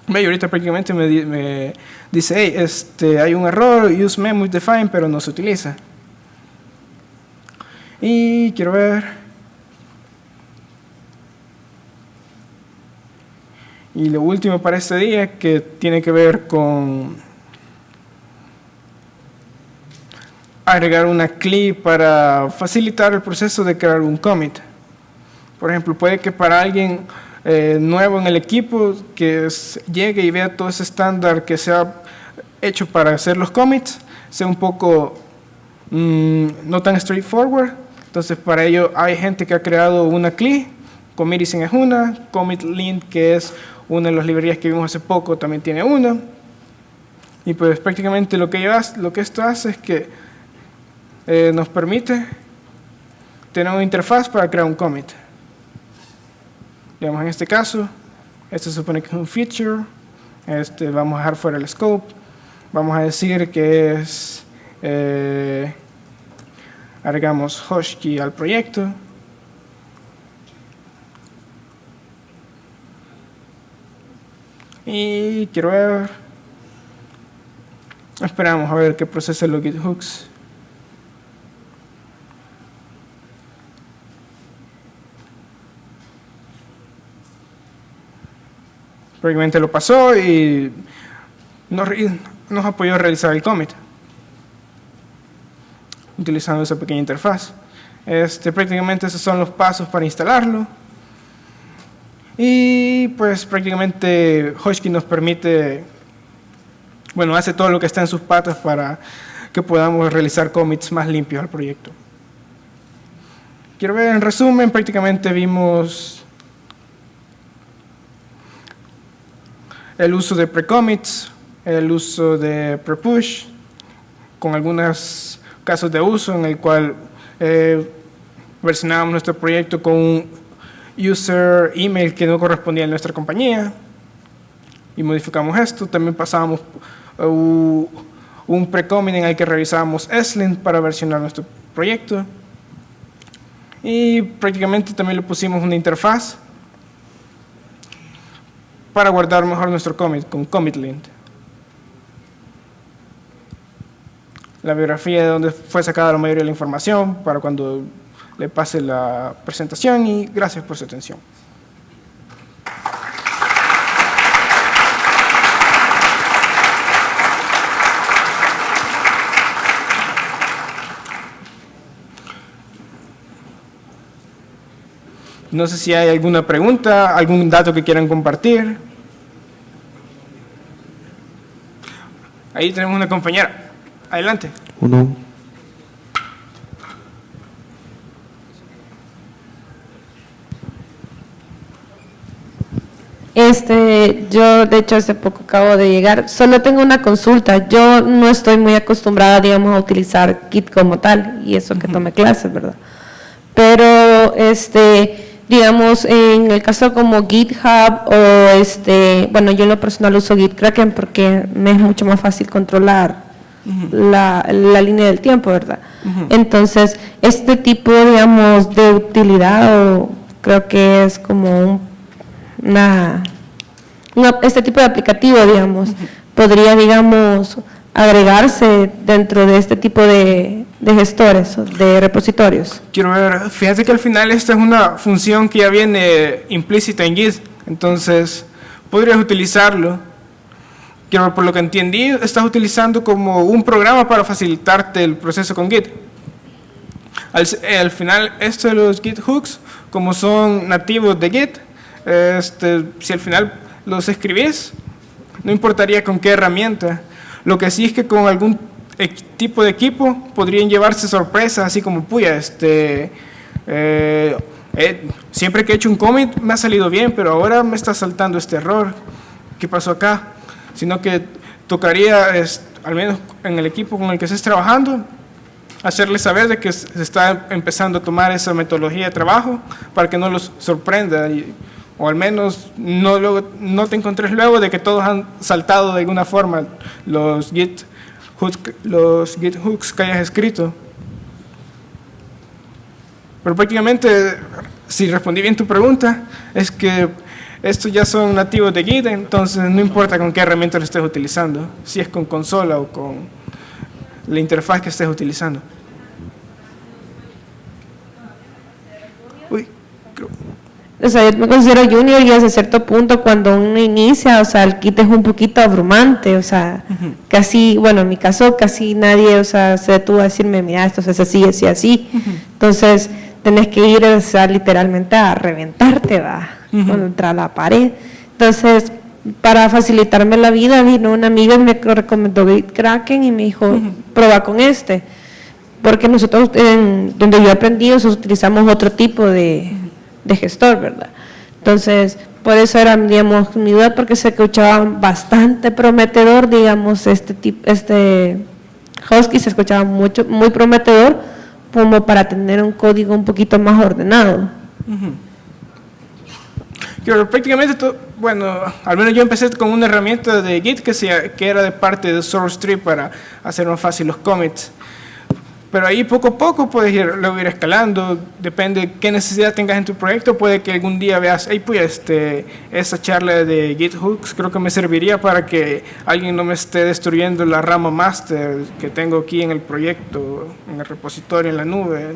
Y ahorita prácticamente me dice, hey, hay un error, use mem with define, pero no se utiliza. Y quiero ver. Y lo último para este día, que tiene que ver con agregar una CLI para facilitar el proceso de crear un commit. Por ejemplo, puede que para alguien nuevo en el equipo que llegue y vea todo ese estándar que se ha hecho para hacer los commits, sea un poco no tan straightforward. Entonces, para ello hay gente que ha creado una CLI. Committing es una, commit lint, que es una de las librerías que vimos hace poco, también tiene una. Y pues prácticamente lo que esto hace es que nos permite tener una interfaz para crear un commit. Digamos, en este caso, esto se supone que es un feature. Vamos a dejar fuera el scope. Vamos a decir que es agregamos Hoshi al proyecto. Y quiero ver. Esperamos a ver qué procesa los git hooks. Prácticamente lo pasó y nos apoyó a realizar el commit utilizando esa pequeña interfaz. Prácticamente esos son los pasos para instalarlo. Y pues prácticamente Hoshi nos permite, bueno, hace todo lo que está en sus patas para que podamos realizar commits más limpios al proyecto. Quiero ver, en resumen, prácticamente vimos el uso de pre-commits, el uso de pre-push, con algunos casos de uso en el cual versionábamos nuestro proyecto con un user email que no correspondía a nuestra compañía y modificamos esto. También pasábamos un pre-commit en el que revisábamos ESLint para versionar nuestro proyecto. y prácticamente también le pusimos una interfaz para guardar mejor nuestro commit con Commitlint. La biografía de donde fue sacada la mayoría de la información para cuando le pase la presentación, y gracias por su atención. No sé si hay alguna pregunta, algún dato que quieran compartir. Ahí tenemos una compañera. Adelante. Uno. Yo de hecho hace poco acabo de llegar, solo tengo una consulta. Yo no estoy muy acostumbrada, digamos, a utilizar Git como tal, y eso que tomé clases, ¿verdad? Pero digamos, en el caso como GitHub o bueno, yo en lo personal uso GitKraken porque me es mucho más fácil controlar la línea del tiempo, ¿verdad? Entonces, este tipo, digamos, de utilidad, creo que es como este tipo de aplicativo, digamos, podría, digamos, agregarse dentro de este tipo de gestores, de repositorios. Quiero ver, fíjate que al final esta es una función que ya viene implícita en Git, entonces podrías utilizarlo. Quiero ver, por lo que entendí, estás utilizando como un programa para facilitarte el proceso con Git. Al final, esto de los Git hooks, como son nativos de Git, si al final los escribís, no importaría con qué herramienta. Lo que sí es que con algún tipo de equipo podrían llevarse sorpresas, así como, puya, siempre que he hecho un commit me ha salido bien, pero ahora me está saltando este error. ¿Qué pasó acá? Sino que tocaría, al menos en el equipo con el que estés trabajando, hacerles saber de que se está empezando a tomar esa metodología de trabajo para que no los sorprenda, o al menos no te encontres luego de que todos han saltado de alguna forma los Git hooks que hayas escrito. Pero prácticamente, si respondí bien tu pregunta, es que estos ya son nativos de Git, entonces no importa con qué herramienta lo estés utilizando, si es con consola o con la interfaz que estés utilizando. O sea, yo me considero junior y hasta cierto punto cuando uno inicia, o sea, el kit es un poquito abrumante, o sea, casi, bueno, en mi caso casi nadie, o sea, se detuvo a decirme, mira, esto es así, así, así. Entonces, tenés que ir, o sea, literalmente a reventarte, va, contra la pared. Entonces, para facilitarme la vida, vino una amiga y me recomendó GitKraken y me dijo, prueba con este. Porque nosotros, donde yo aprendí, nosotros utilizamos otro tipo de gestor, ¿verdad? Entonces, por eso era, digamos, mi duda, porque se escuchaba bastante prometedor, digamos, este Husky se escuchaba muy prometedor, como para tener un código un poquito más ordenado. Claro, prácticamente, bueno, al menos yo empecé con una herramienta de Git que era de parte de SourceTree para hacer más fácil los commits. Pero ahí poco a poco puedes luego ir escalando, depende de qué necesidad tengas en tu proyecto. Puede que algún día veas, hey, pues esa charla de Git hooks creo que me serviría para que alguien no me esté destruyendo la rama master que tengo aquí en el proyecto, en el repositorio, en la nube.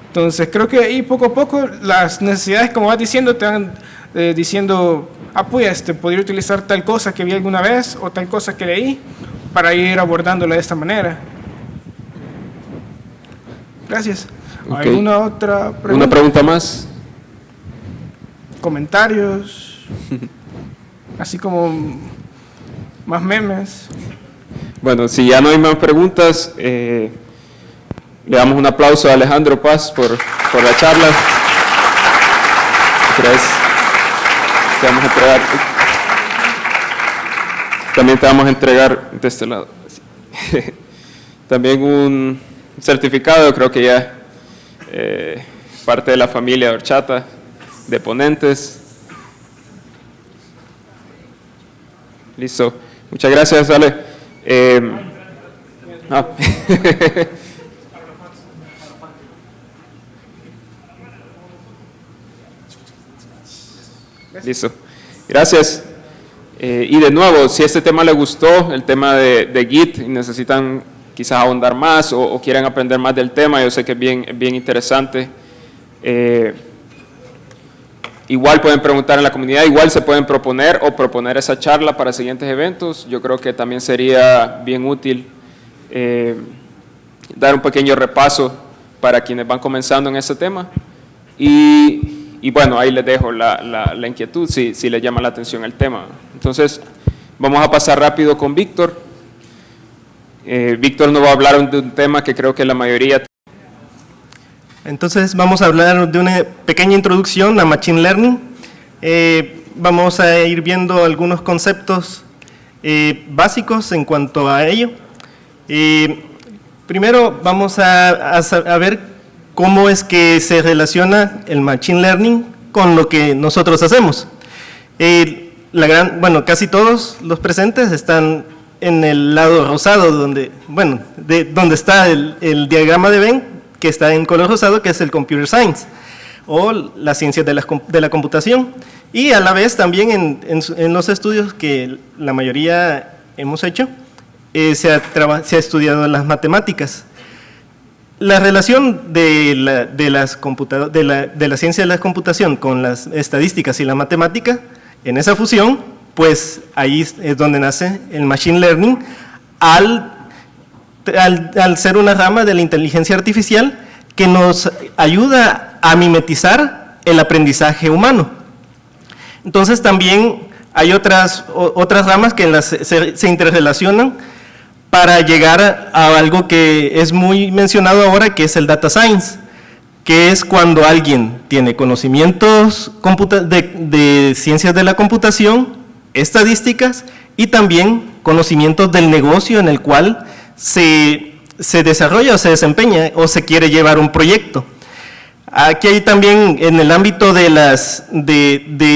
Entonces creo que ahí poco a poco las necesidades, como vas diciendo, te van diciendo, pues podría utilizar tal cosa que vi alguna vez o tal cosa que leí para ir abordándola de esta manera. Gracias. Okay. ¿Alguna otra pregunta? ¿Una pregunta más? ¿Comentarios? Así como más memes. Bueno, si ya no hay más preguntas, le damos un aplauso a Alejandro Paz por la charla. Gracias. Te vamos a entregar. También te vamos a entregar de este lado. También un certificado, creo que ya parte de la familia de Horchata, de ponentes. Listo. Muchas gracias, Ale. Listo. Gracias. Y de nuevo, si este tema les gustó, el tema de Git, y necesitan quizás ahondar más o quieren aprender más del tema, yo sé que es bien interesante. Igual pueden preguntar en la comunidad, igual se pueden proponer esa charla para siguientes eventos. Yo creo que también sería bien útil dar un pequeño repaso para quienes van comenzando en este tema. Y bueno, ahí les dejo la inquietud si les llama la atención el tema. Entonces, vamos a pasar rápido con Víctor. Víctor nos va a hablar de un tema que creo que la mayoría... Entonces vamos a hablar de una pequeña introducción a Machine Learning. Vamos a ir viendo algunos conceptos básicos en cuanto a ello. Primero vamos a ver cómo es que se relaciona el Machine Learning con lo que nosotros hacemos. Casi todos los presentes están en el lado rosado, donde está el diagrama de Venn, que está en color rosado, que es el Computer Science, o la ciencia de la computación. Y a la vez también en los estudios que la mayoría hemos hecho, se ha estudiado las matemáticas. La relación de la ciencia de la computación con las estadísticas y la matemática, en esa fusión, pues ahí es donde nace el Machine Learning, al ser una rama de la inteligencia artificial que nos ayuda a mimetizar el aprendizaje humano. Entonces también hay otras ramas que se interrelacionan para llegar a algo que es muy mencionado ahora, que es el Data Science, que es cuando alguien tiene conocimientos de ciencias de la computación, estadísticas y también conocimientos del negocio en el cual se desarrolla o se desempeña o se quiere llevar un proyecto. Aquí hay también en el ámbito de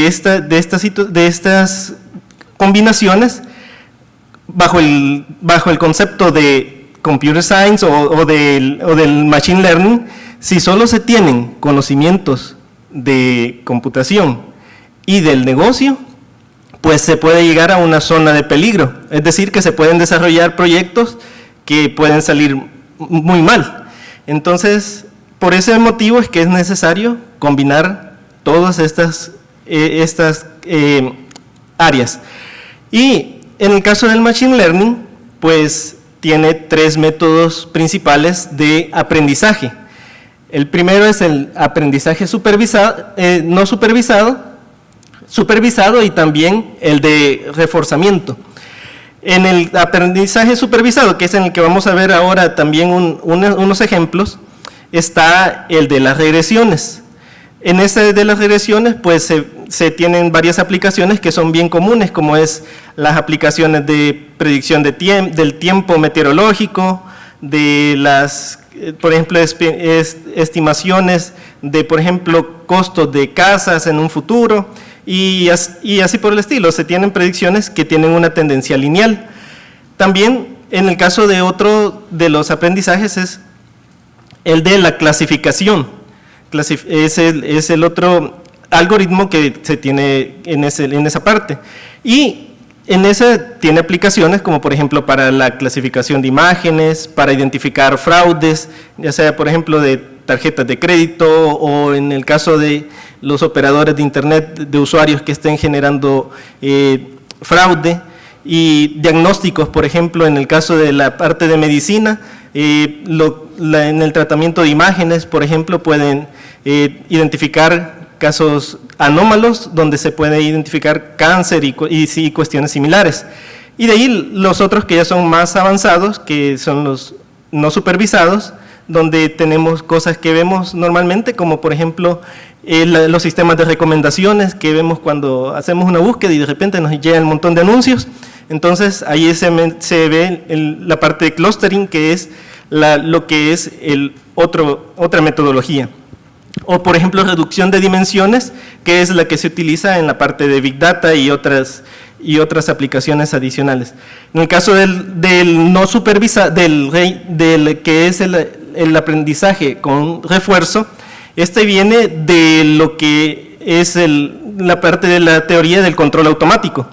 estas combinaciones, bajo el concepto de Computer Science o del Machine Learning, si solo se tienen conocimientos de computación y del negocio, pues se puede llegar a una zona de peligro, es decir, que se pueden desarrollar proyectos que pueden salir muy mal. Entonces, por ese motivo es que es necesario combinar todas estas áreas. Y en el caso del Machine Learning, pues tiene 3 métodos principales de aprendizaje. El primero es el aprendizaje no supervisado y también el de reforzamiento. En el aprendizaje supervisado, que es en el que vamos a ver ahora también unos ejemplos, está el de las regresiones. En ese de las regresiones, pues se tienen varias aplicaciones que son bien comunes, como es las aplicaciones de predicción del tiempo meteorológico, de las, por ejemplo, estimaciones de, por ejemplo, costos de casas en un futuro, y así por el estilo. Se tienen predicciones que tienen una tendencia lineal. También, en el caso de otro de los aprendizajes, es el de la clasificación. Es el otro algoritmo que se tiene en esa parte. Y en ese tiene aplicaciones como, por ejemplo, para la clasificación de imágenes, para identificar fraudes, ya sea, por ejemplo, de tarjetas de crédito, o en el caso de los operadores de Internet de usuarios que estén generando fraude, y diagnósticos, por ejemplo, en el caso de la parte de medicina, en el tratamiento de imágenes, por ejemplo, pueden identificar casos anómalos donde se puede identificar cáncer y cuestiones similares. Y de ahí los otros que ya son más avanzados, que son los no supervisados, donde tenemos cosas que vemos normalmente, como por ejemplo los sistemas de recomendaciones que vemos cuando hacemos una búsqueda y de repente nos llega un montón de anuncios. Entonces ahí se ve la parte de clustering, que es lo que es otra metodología. O por ejemplo reducción de dimensiones, que es la que se utiliza en la parte de Big Data y otras aplicaciones adicionales. En el caso del no supervisado, del que es el aprendizaje con refuerzo, este viene de lo que es la parte de la teoría del control automático,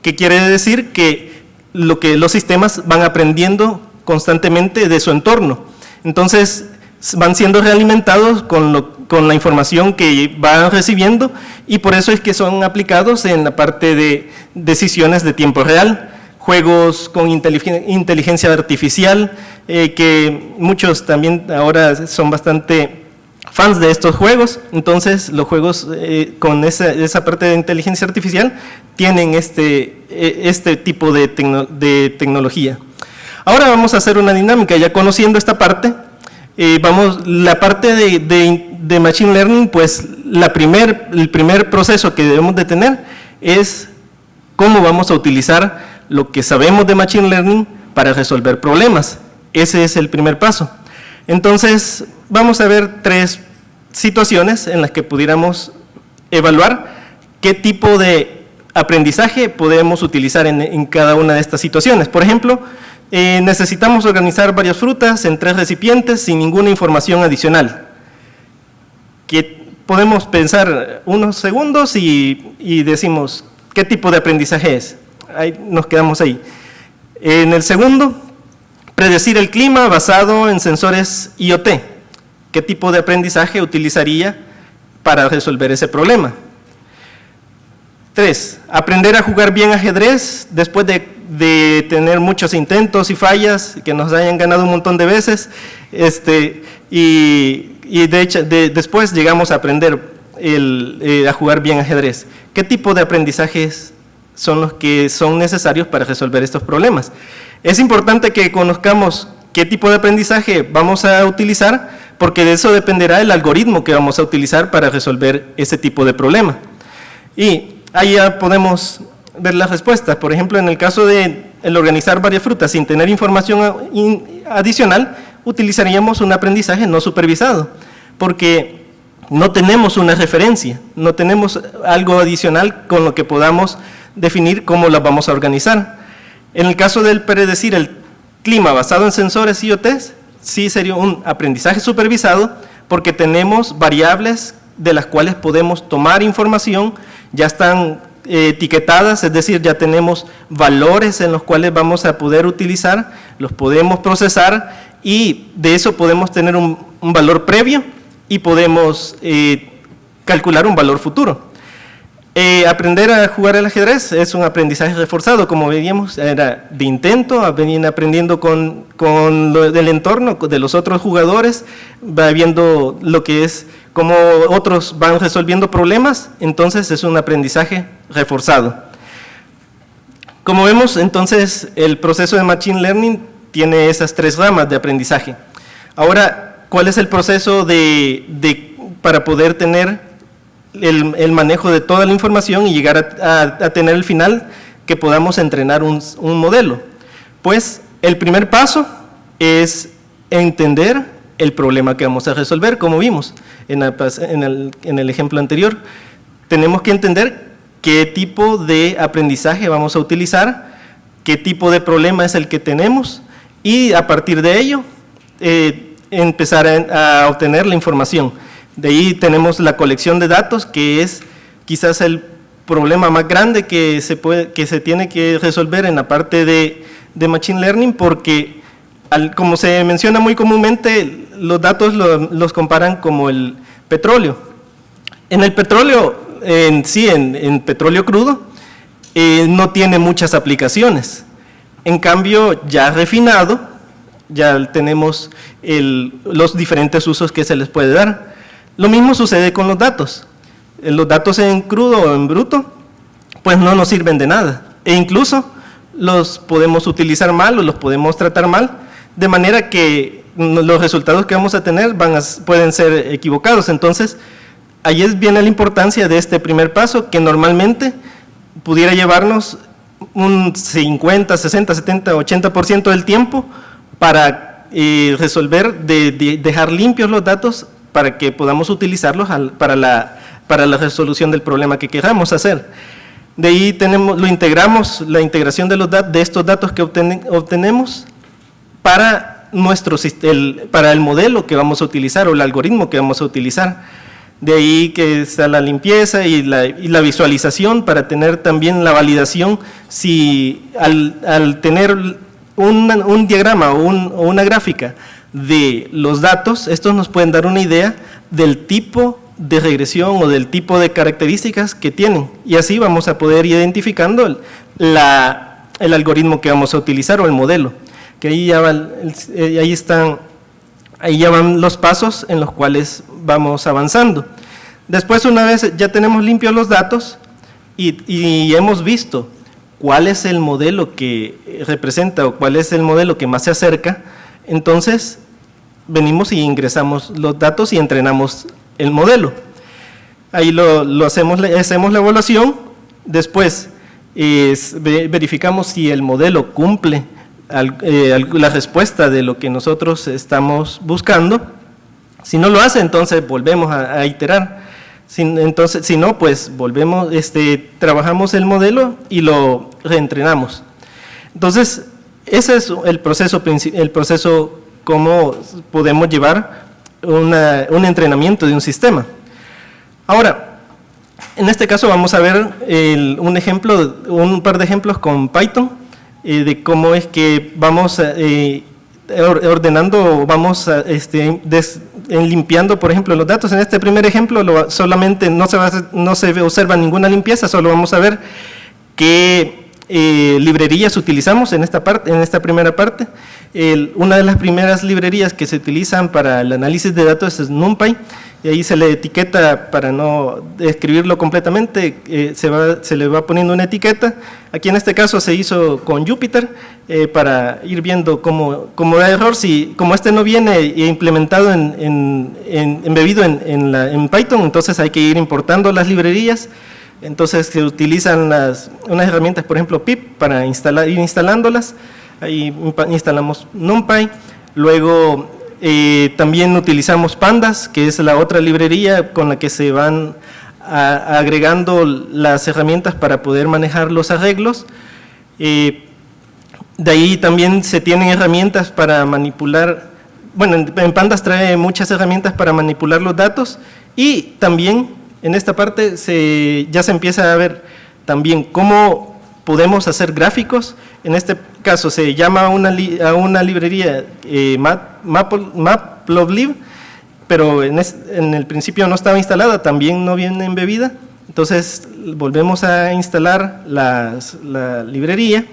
que quiere decir que los sistemas van aprendiendo constantemente de su entorno. Entonces, van siendo realimentados con la información que van recibiendo, y por eso es que son aplicados en la parte de decisiones de tiempo real, juegos con inteligencia artificial, que muchos también ahora son bastante fans de estos juegos. Entonces los juegos con esa parte de inteligencia artificial tienen este tipo de tecnología. Ahora vamos a hacer una dinámica, ya conociendo esta parte. La parte de Machine Learning, pues el primer proceso que debemos de tener es cómo vamos a utilizar lo que sabemos de Machine Learning para resolver problemas. Ese es el primer paso. Entonces, vamos a ver 3 situaciones en las que pudiéramos evaluar qué tipo de aprendizaje podemos utilizar en cada una de estas situaciones. Por ejemplo, necesitamos organizar varias frutas en 3 recipientes sin ninguna información adicional. Que podemos pensar unos segundos y decimos qué tipo de aprendizaje es. Ahí nos quedamos ahí. En el segundo, predecir el clima basado en sensores IoT. ¿Qué tipo de aprendizaje utilizaría para resolver ese problema? 3, aprender a jugar bien ajedrez después de tener muchos intentos y fallas, que nos hayan ganado un montón de veces, y de hecho después llegamos a aprender a jugar bien ajedrez. ¿Qué tipo de aprendizajes son los que son necesarios para resolver estos problemas? Es importante que conozcamos qué tipo de aprendizaje vamos a utilizar, porque de eso dependerá el algoritmo que vamos a utilizar para resolver ese tipo de problema. Y ahí ya podemos ver las respuestas. Por ejemplo, en el caso de el organizar varias frutas sin tener información adicional, utilizaríamos un aprendizaje no supervisado, porque no tenemos una referencia, no tenemos algo adicional con lo que podamos definir cómo las vamos a organizar. En el caso del predecir el clima basado en sensores IoT, sí sería un aprendizaje supervisado, porque tenemos variables de las cuales podemos tomar información, ya están etiquetadas, es decir, ya tenemos valores en los cuales vamos a poder utilizar, los podemos procesar, y de eso podemos tener un valor previo y podemos calcular un valor futuro. Aprender a jugar al ajedrez es un aprendizaje reforzado, como veíamos, era de intento, venir aprendiendo con lo del entorno, de los otros jugadores, va viendo lo que es, cómo otros van resolviendo problemas, entonces es un aprendizaje reforzado. Como vemos, entonces, el proceso de Machine Learning tiene esas 3 ramas de aprendizaje. Ahora, ¿cuál es el proceso para poder tener el manejo de toda la información y llegar a tener el final que podamos entrenar un modelo? Pues el primer paso es entender el problema que vamos a resolver, como vimos en el ejemplo anterior. Tenemos que entender qué tipo de aprendizaje vamos a utilizar, qué tipo de problema es el que tenemos, y a partir de ello empezar a obtener la información. De ahí tenemos la colección de datos, que es quizás el problema más grande que se tiene que resolver en la parte de Machine Learning, porque como se menciona muy comúnmente, los datos los comparan como el petróleo. En el petróleo, en petróleo crudo, no tiene muchas aplicaciones. En cambio, ya refinado, ya tenemos los diferentes usos que se les puede dar. Lo mismo sucede con los datos. Los datos en crudo o en bruto, pues no nos sirven de nada. E incluso los podemos utilizar mal o los podemos tratar mal, de manera que los resultados que vamos a tener pueden ser equivocados. Entonces, ahí viene la importancia de este primer paso, que normalmente pudiera llevarnos un 50, 60, 70, 80% del tiempo para resolver, dejar limpios los datos para que podamos utilizarlos para la resolución del problema que queramos hacer. De ahí integramos la integración de estos datos que obtenemos para el modelo que vamos a utilizar o el algoritmo que vamos a utilizar. De ahí que está la limpieza y la visualización para tener también la validación si al tener un diagrama o una gráfica de los datos, estos nos pueden dar una idea del tipo de regresión o del tipo de características que tienen, y así vamos a poder ir identificando el algoritmo que vamos a utilizar o el modelo, que ahí ya van los pasos en los cuales vamos avanzando. Después, una vez ya tenemos limpios los datos y hemos visto cuál es el modelo que representa o cuál es el modelo que más se acerca, entonces venimos y ingresamos los datos y entrenamos el modelo. Ahí hacemos la evaluación. Después verificamos si el modelo cumple la respuesta de lo que nosotros estamos buscando. Si no lo hace, entonces volvemos a iterar. Si no, pues volvemos, trabajamos el modelo y lo reentrenamos. Entonces, ese es el proceso cómo podemos llevar un entrenamiento de un sistema. Ahora, en este caso vamos a ver un par de ejemplos con Python de cómo es que vamos ordenando, vamos limpiando, por ejemplo, los datos. En este primer ejemplo solamente no se observa ninguna limpieza, solo vamos a ver qué librerías utilizamos en esta primera parte. Una de las primeras librerías que se utilizan para el análisis de datos es NumPy, y ahí se le etiqueta, para no describirlo completamente, se le va poniendo una etiqueta. Aquí en este caso se hizo con Jupyter, para ir viendo cómo da error. Como no viene implementado embebido en Python, entonces hay que ir importando las librerías. Entonces se utilizan unas herramientas, por ejemplo pip, para ir instalándolas. Ahí instalamos NumPy. Luego también utilizamos Pandas, que es la otra librería con la que se van agregando las herramientas para poder manejar los arreglos. De ahí también se tienen herramientas para manipular. Bueno, en Pandas trae muchas herramientas para manipular los datos, y también en esta parte ya se empieza a ver también cómo podemos hacer gráficos. En este caso se llama a una librería Matplotlib, pero en el principio no estaba instalada, también no viene embebida. Entonces volvemos a instalar la librería.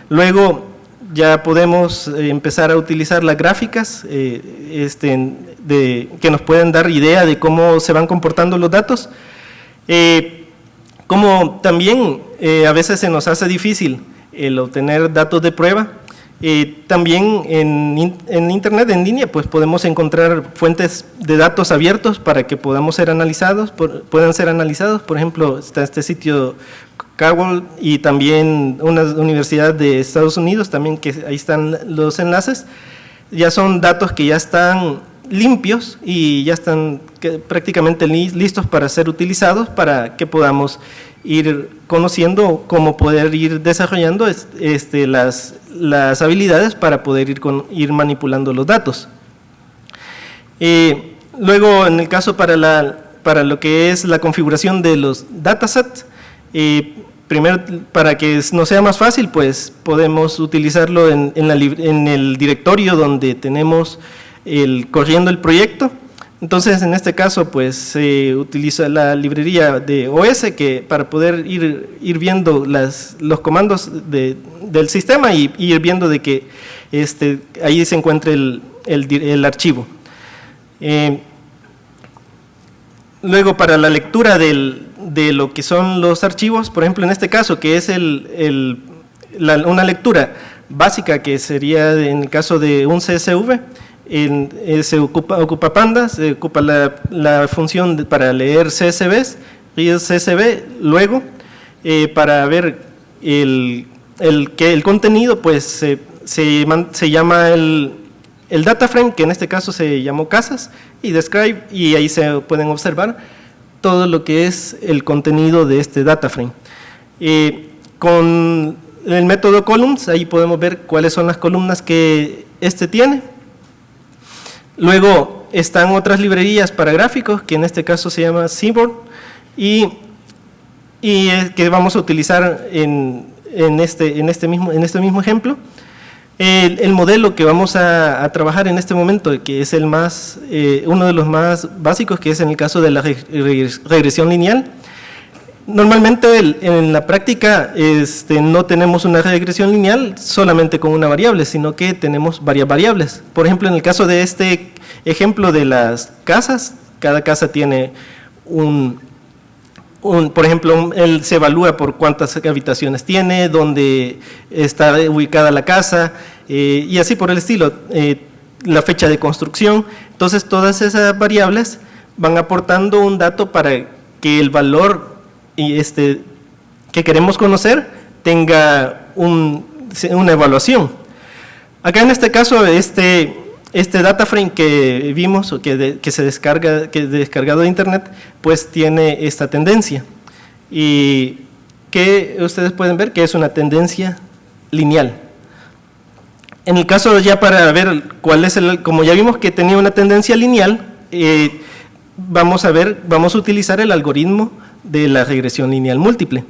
Luego ya podemos empezar a utilizar las gráficas que nos pueden dar idea de cómo se van comportando los datos. Como también a veces se nos hace difícil el obtener datos de prueba, también en Internet, en línea, pues podemos encontrar fuentes de datos abiertos para que puedan ser analizados. Por ejemplo, está este sitio Kaggle, y también una universidad de Estados Unidos, también, que ahí están los enlaces. Ya son datos que ya están limpios y ya están prácticamente listos para ser utilizados, para que podamos ir conociendo cómo poder ir desarrollando las habilidades para poder ir manipulando los datos. Luego, en el caso para lo que es la configuración de los datasets, primero, para que nos sea más fácil, pues podemos utilizarlo en el directorio donde tenemos corriendo el proyecto. Entonces, en este caso, pues se utiliza la librería de OS, que para poder ir viendo los comandos del sistema y ir viendo de que ahí se encuentre el archivo. Luego, para la lectura de lo que son los archivos, por ejemplo, en este caso, que es una lectura básica, que sería en el caso de un CSV, se ocupa Pandas, se ocupa la función para leer CSVs, read CSV. Luego, para ver el contenido, pues se llama el data frame, que en este caso se llamó casas, y describe, y ahí se pueden observar todo lo que es el contenido de este data frame. Con el método columns, ahí podemos ver cuáles son las columnas que tiene. Luego, están otras librerías para gráficos, que en este caso se llama Seaborn, y que vamos a utilizar en este mismo ejemplo. El modelo que vamos a trabajar en este momento, que es uno de los más básicos, que es en el caso de la regresión lineal. Normalmente en la práctica no tenemos una regresión lineal solamente con una variable, sino que tenemos varias variables. Por ejemplo, en el caso de este ejemplo de las casas, cada casa tiene por ejemplo, se evalúa por cuántas habitaciones tiene, dónde está ubicada la casa, y así por el estilo, la fecha de construcción. Entonces, todas esas variables van aportando un dato para que el valor que queremos conocer tenga una evaluación. Acá en este caso, este data frame que vimos, o que se descarga, que es descargado de internet, pues tiene esta tendencia, y que ustedes pueden ver que es una tendencia lineal. En el caso, ya para ver cuál es como ya vimos que tenía una tendencia lineal, vamos a utilizar el algoritmo de la regresión lineal múltiple.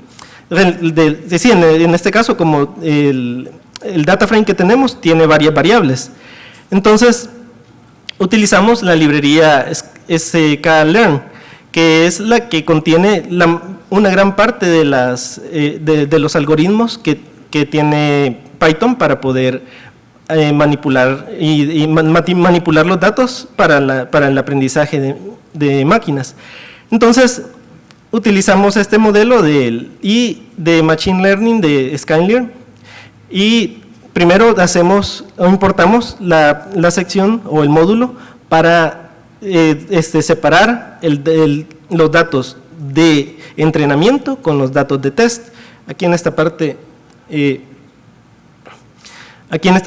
En este caso, como el data frame que tenemos tiene varias variables, entonces utilizamos la librería sklearn, que es la que contiene una gran parte de los algoritmos que tiene Python para poder manipular manipular los datos para el aprendizaje de máquinas. Entonces, utilizamos este modelo de Machine Learning de Sklearn, y primero importamos la sección o el módulo para separar los datos de entrenamiento con los datos de test. Aquí en esta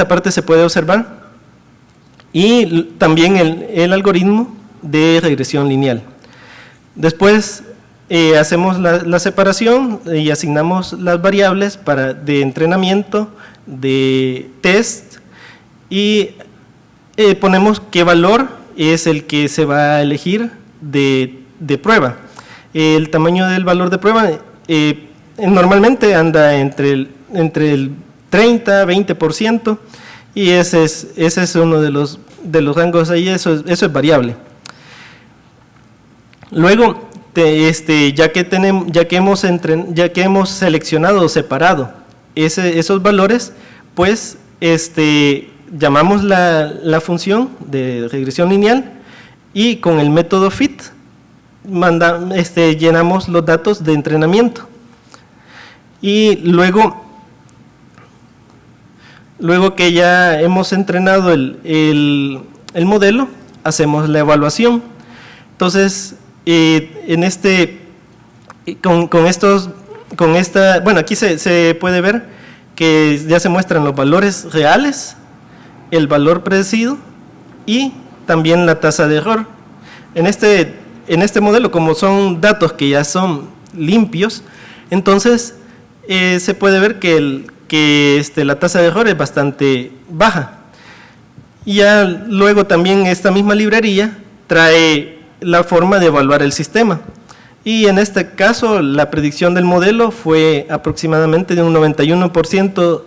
parte se puede observar, y también el algoritmo de regresión lineal. Después hacemos la separación y asignamos las variables de entrenamiento, de test, y ponemos qué valor es el que se va a elegir de prueba. El tamaño del valor de prueba normalmente anda entre el 30-20%, y ese es uno de los rangos ahí. Eso es variable. Luego, ya que hemos seleccionado o separado esos valores, pues llamamos la función de regresión lineal, y con el método fit llenamos los datos de entrenamiento, y luego que ya hemos entrenado el modelo, hacemos la evaluación. Entonces, bueno, aquí se puede ver que ya se muestran los valores reales, el valor predecido y también la tasa de error. En este modelo, como son datos que ya son limpios, entonces se puede ver que la tasa de error es bastante baja. Y ya luego también esta misma librería trae la forma de evaluar el sistema. Y en este caso, la predicción del modelo fue aproximadamente de un 91%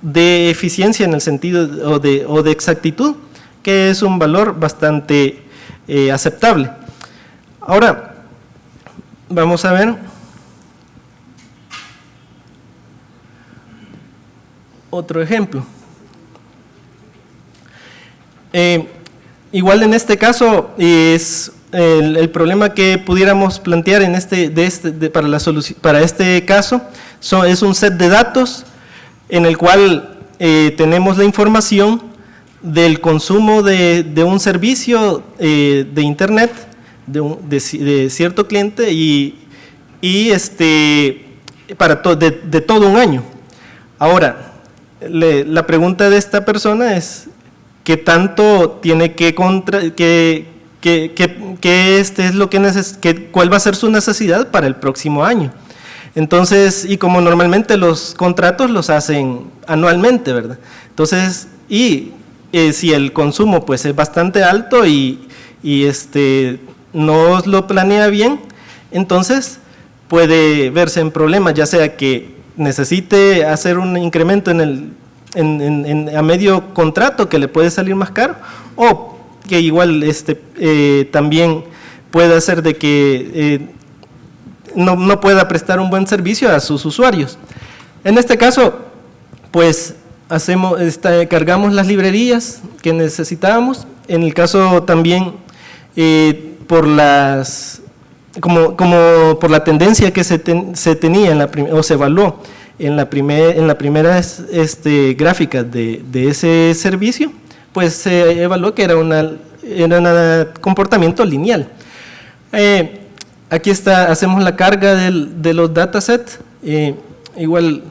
de eficiencia en el sentido o de exactitud, que es un valor bastante aceptable. Ahora, vamos a ver otro ejemplo. Igual en este caso es el problema que pudiéramos plantear para este caso es un set de datos en el cual tenemos la información del consumo de un servicio de internet de cierto cliente y de todo un año. Ahora, la pregunta de esta persona es ¿qué tanto tiene cuál va a ser su necesidad para el próximo año? Entonces, y como normalmente los contratos los hacen anualmente, ¿verdad? Entonces, si el consumo pues es bastante alto y y no lo planea bien, entonces puede verse en problemas, ya sea que necesite hacer un incremento a medio contrato que le puede salir más caro, o que igual también puede hacer de que no pueda prestar un buen servicio a sus usuarios. En este caso, pues cargamos las librerías que necesitábamos. En el caso también por la tendencia que se tenía o se evaluó en la primera gráfica de ese servicio, pues se evaluó que era un comportamiento lineal. Aquí hacemos la carga de los datasets, igual.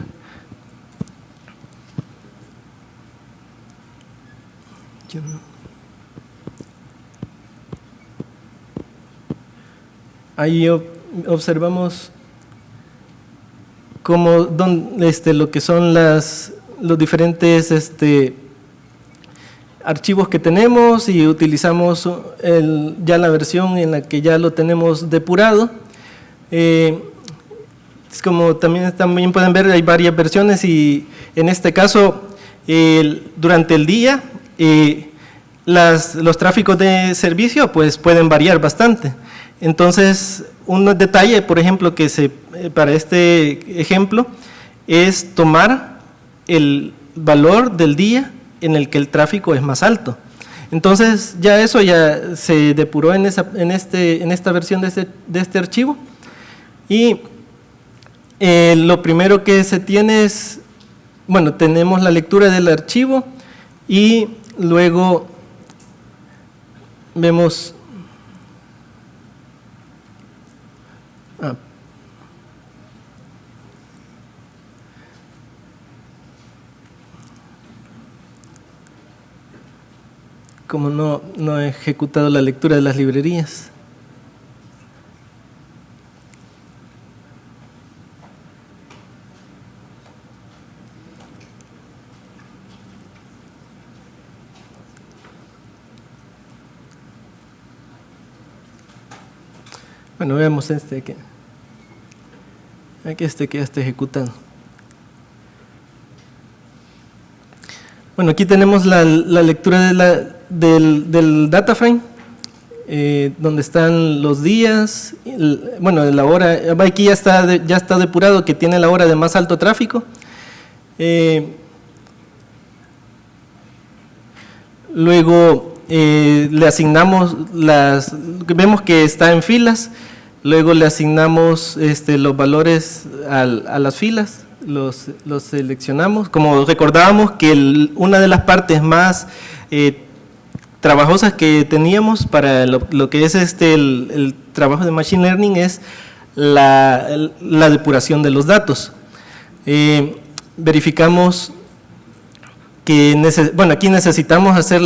Ahí observamos lo que son los diferentes archivos que tenemos, y utilizamos ya la versión en la que ya lo tenemos depurado. Como también pueden ver, hay varias versiones, y en este caso durante el día los tráficos de servicio pues pueden variar bastante. Entonces, un detalle, por ejemplo, para este ejemplo, es tomar el valor del día en el que el tráfico es más alto. Entonces, eso ya se depuró en esta versión de este archivo. Y lo primero que se tiene es, tenemos la lectura del archivo, y luego vemos como no he ejecutado la lectura de las librerías. Bueno, veamos que ya está ejecutando. Bueno, aquí tenemos la lectura del data frame, donde están los días, la hora. Aquí ya está depurado que tiene la hora de más alto tráfico. Luego le asignamos vemos que está en filas. Luego le asignamos los valores a las filas, los seleccionamos. Como recordábamos que una de las partes más trabajosas que teníamos para lo que es el trabajo de Machine Learning es la depuración de los datos. Verificamos que aquí necesitamos hacer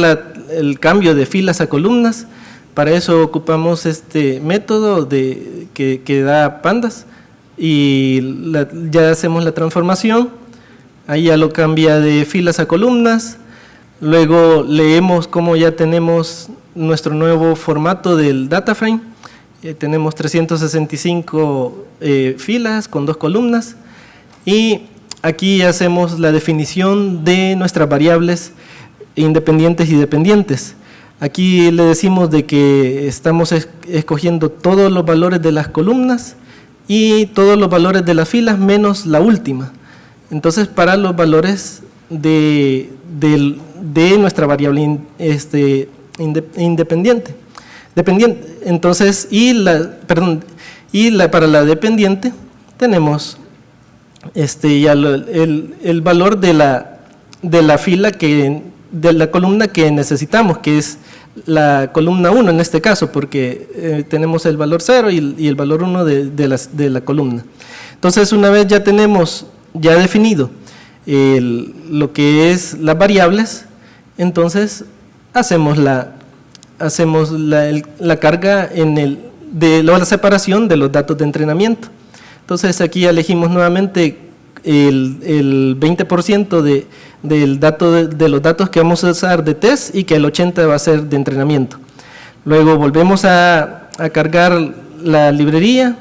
el cambio de filas a columnas. Para eso ocupamos este método que da pandas, y ya hacemos la transformación. Ahí ya lo cambia de filas a columnas. Luego leemos cómo ya tenemos nuestro nuevo formato del data frame. Tenemos 365 filas con 2 columnas, y aquí hacemos la definición de nuestras variables independientes y dependientes. Aquí le decimos de que estamos escogiendo todos los valores de las columnas y todos los valores de las filas menos la última. Entonces, para los valores de nuestra variable independiente. Entonces, para la dependiente tenemos ya el valor de la fila de la columna que necesitamos, que es la columna 1 en este caso, porque tenemos el valor 0 y el valor 1 de la columna. Entonces, una vez ya tenemos definido lo que es las variables, entonces hacemos la carga de la separación de los datos de entrenamiento. Entonces, aquí elegimos nuevamente el 20% de los datos que vamos a usar de test, y que el 80% va a ser de entrenamiento. Luego volvemos a cargar la librería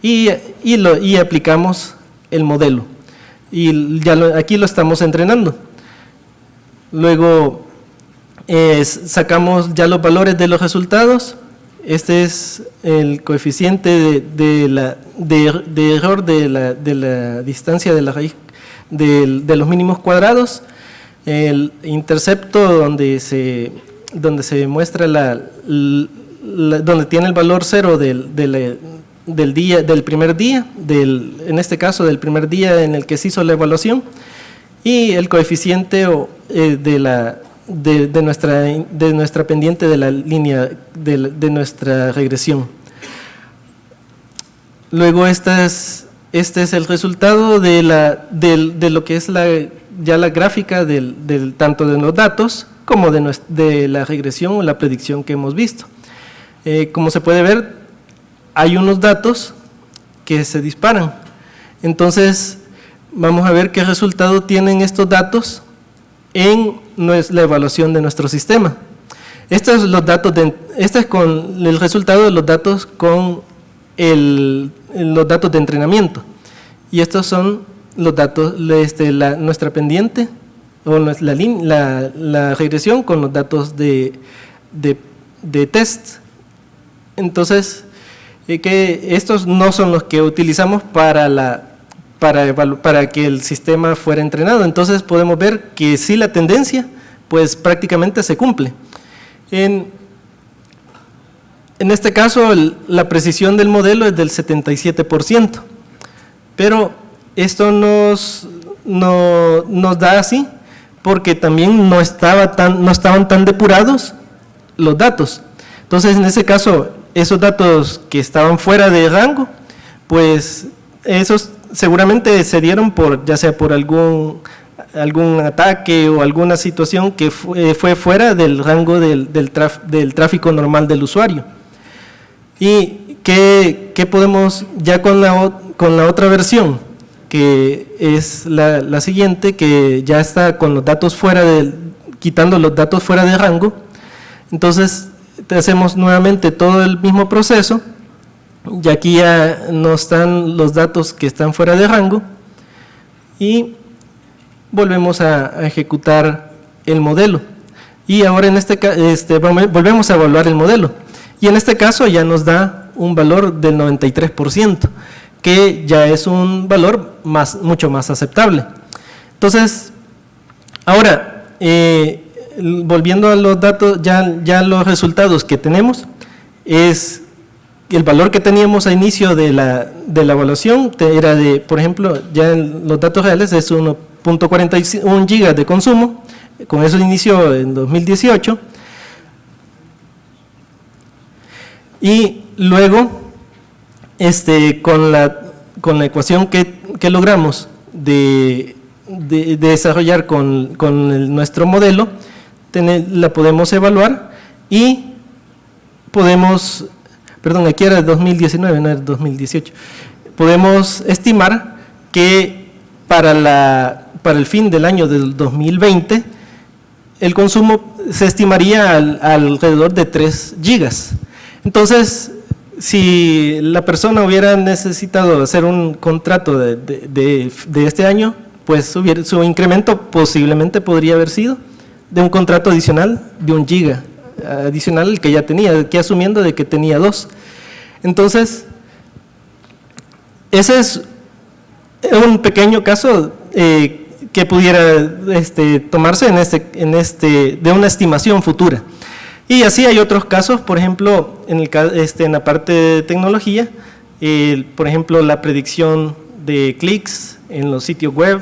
y aplicamos el modelo. Y ya aquí lo estamos entrenando. Luego sacamos ya los valores de los resultados. Este es el coeficiente de error de la distancia de la raíz de los mínimos cuadrados, el intercepto donde se muestra donde tiene el valor 0 del primer día, en este caso del primer día en el que se hizo la evaluación, y el coeficiente de nuestra pendiente de la línea de nuestra regresión. Luego este es el resultado de lo que es ya la gráfica tanto de los datos como de la regresión o la predicción que hemos visto. Como se puede ver, hay unos datos que se disparan. Entonces, vamos a ver qué resultado tienen estos datos en la evaluación de nuestro sistema. Este es con el resultado de los datos con los datos de entrenamiento. Y estos son los datos, nuestra pendiente o la regresión con los datos de test. Entonces, que estos no son los que utilizamos para que el sistema fuera entrenado. Entonces podemos ver que sí, la tendencia pues prácticamente se cumple. En este caso la precisión del modelo es del 77%, pero esto nos da así porque también no estaban tan depurados los datos. Entonces en ese caso esos datos que estaban fuera de rango, pues esos seguramente se dieron ya sea por algún ataque o alguna situación que fue fuera del rango del tráfico normal del usuario. ¿Y qué podemos ya con la otra versión, que es la siguiente, que ya está con los datos quitando los datos fuera de rango? Entonces hacemos nuevamente todo el mismo proceso, y aquí ya no están los datos que están fuera de rango, y volvemos a ejecutar el modelo. Y ahora volvemos a evaluar el modelo, y en este caso ya nos da un valor del 93%, que ya es un valor mucho más aceptable. Entonces, ahora, volviendo a los datos, ya los resultados que tenemos, es el valor que teníamos a inicio de la evaluación, era por ejemplo, ya en los datos reales es 1.41 gigas de consumo. Con eso inició en 2018, y luego con la ecuación que logramos de desarrollar con nuestro modelo, la podemos evaluar y podemos, perdón, aquí era 2019, no era 2018, podemos estimar que para el fin del año del 2020 el consumo se estimaría alrededor de 3 gigas. Entonces, si la persona hubiera necesitado hacer un contrato de este año, pues su incremento posiblemente podría haber sido de un contrato adicional de 1 giga, adicional al que ya tenía, aquí asumiendo de que tenía 2. Entonces, ese es un pequeño caso que pudiera tomarse de una estimación futura. Y así hay otros casos, por ejemplo, en la parte de tecnología, por ejemplo, la predicción de clics en los sitios web,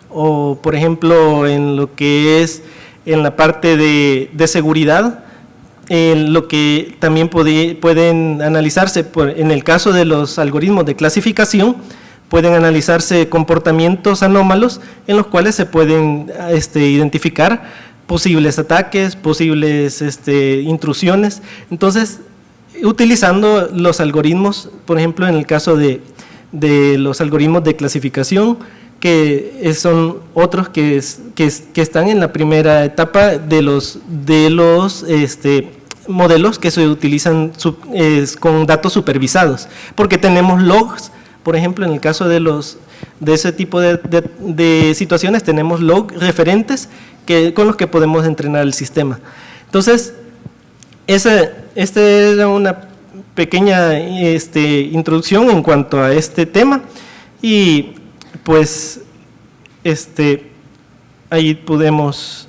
o por ejemplo, en lo que es en la parte de seguridad, lo que también pueden analizarse, en el caso de los algoritmos de clasificación, pueden analizarse comportamientos anómalos en los cuales se pueden identificar posibles ataques, posibles intrusiones. Entonces, utilizando los algoritmos, por ejemplo, en el caso de los algoritmos de clasificación, que son otros que están en la primera etapa de los modelos que se utilizan con datos supervisados, porque tenemos logs, por ejemplo, en el caso de ese tipo de situaciones, tenemos log referentes con los que podemos entrenar el sistema. Entonces, esta era una pequeña introducción en cuanto a este tema, y pues ahí podemos,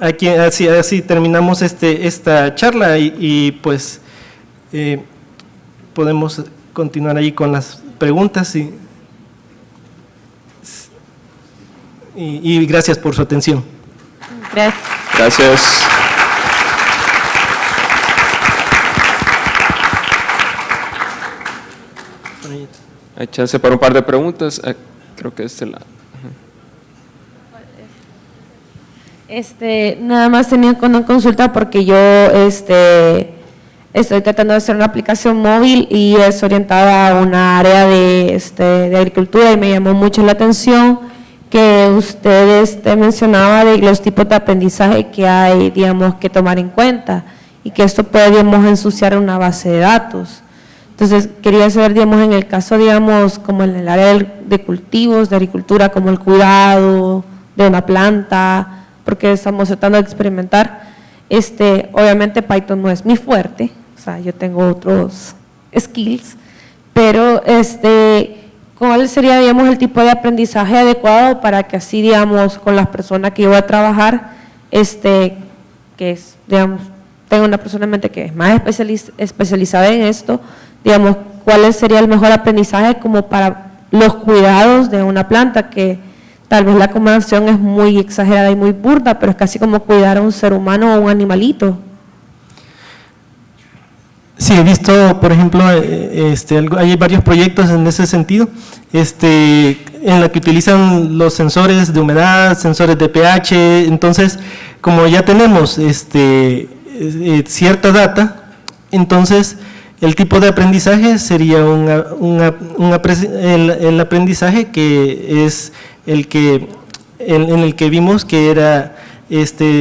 aquí así terminamos esta charla, y pues podemos continuar ahí con las preguntas, y gracias por su atención. Gracias. Gracias. Hay chance para un par de preguntas. Creo que nada más tenía una consulta porque yo estoy tratando de hacer una aplicación móvil y es orientada a una área de agricultura, y me llamó mucho la atención que usted mencionaba de los tipos de aprendizaje que hay, digamos, que tomar en cuenta, y que esto puede, digamos, ensuciar una base de datos. Entonces, quería saber, digamos, en el caso, digamos, como en el área de cultivos, de agricultura, como el cuidado de una planta, porque estamos tratando de experimentar. Obviamente Python no es mi fuerte, o sea, yo tengo otros skills, pero ¿cuál sería, digamos, el tipo de aprendizaje adecuado para que así, digamos, con las personas que yo voy a trabajar, que es, digamos, tengo una persona en mente que es más especializada en esto, digamos, cuál sería el mejor aprendizaje como para los cuidados de una planta, que tal vez la comparación es muy exagerada y muy burda, pero es casi como cuidar a un ser humano o un animalito. Sí, he visto, por ejemplo, hay varios proyectos en ese sentido, en la que utilizan los sensores de humedad, sensores de pH. Entonces, como ya tenemos cierta data, entonces el tipo de aprendizaje sería el aprendizaje que es en el que vimos que era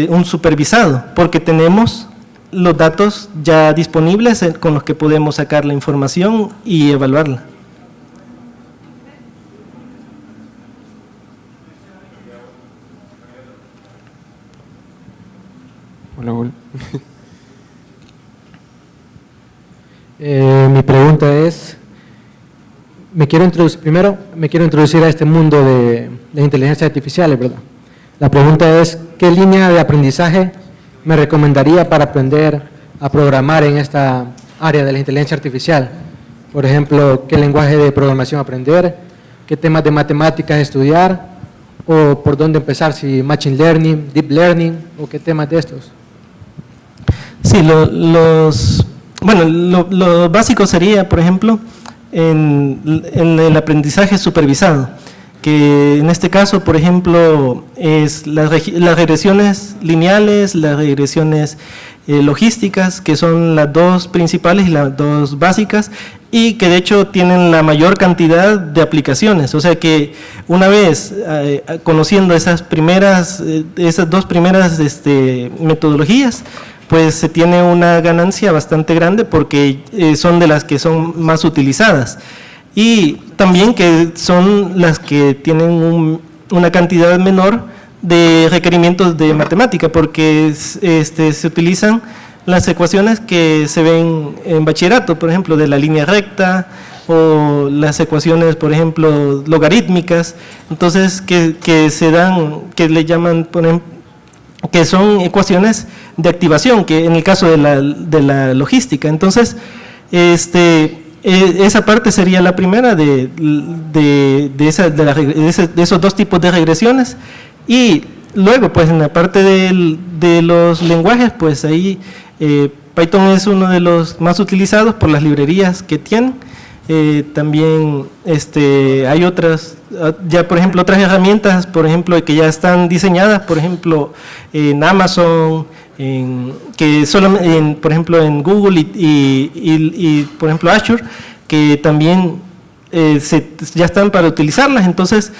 un supervisado, porque tenemos los datos ya disponibles con los que podemos sacar la información y evaluarla. Hola. Mi pregunta es, me quiero introducir a este mundo de inteligencia artificial, ¿verdad? La pregunta es, ¿qué línea de aprendizaje me recomendaría para aprender a programar en esta área de la inteligencia artificial? Por ejemplo, ¿qué lenguaje de programación aprender? ¿Qué temas de matemáticas estudiar? ¿O por dónde empezar? ¿Si Machine Learning, Deep Learning o qué temas de estos? Sí, lo básico sería, por ejemplo, en el aprendizaje supervisado, que en este caso, por ejemplo, es las regresiones lineales, las regresiones logísticas, que son las dos principales y las dos básicas, y que de hecho tienen la mayor cantidad de aplicaciones. O sea que una vez conociendo esas dos primeras metodologías, pues se tiene una ganancia bastante grande, porque son de las que son más utilizadas, y también que son las que tienen una cantidad menor de requerimientos de matemática, porque se utilizan las ecuaciones que se ven en bachillerato, por ejemplo, de la línea recta, o las ecuaciones, por ejemplo, logarítmicas. Entonces, que se dan, que le llaman, por ejemplo, que son ecuaciones de activación, que en el caso de la logística. Entonces, esa parte sería la primera de esos dos tipos de regresiones. Y luego, pues en la parte de los lenguajes, pues ahí Python es uno de los más utilizados por las librerías que tienen. También hay otras, ya por ejemplo otras herramientas, por ejemplo, que ya están diseñadas, por ejemplo en Amazon, por ejemplo en Google y por ejemplo Azure, que también ya están para utilizarlas. Entonces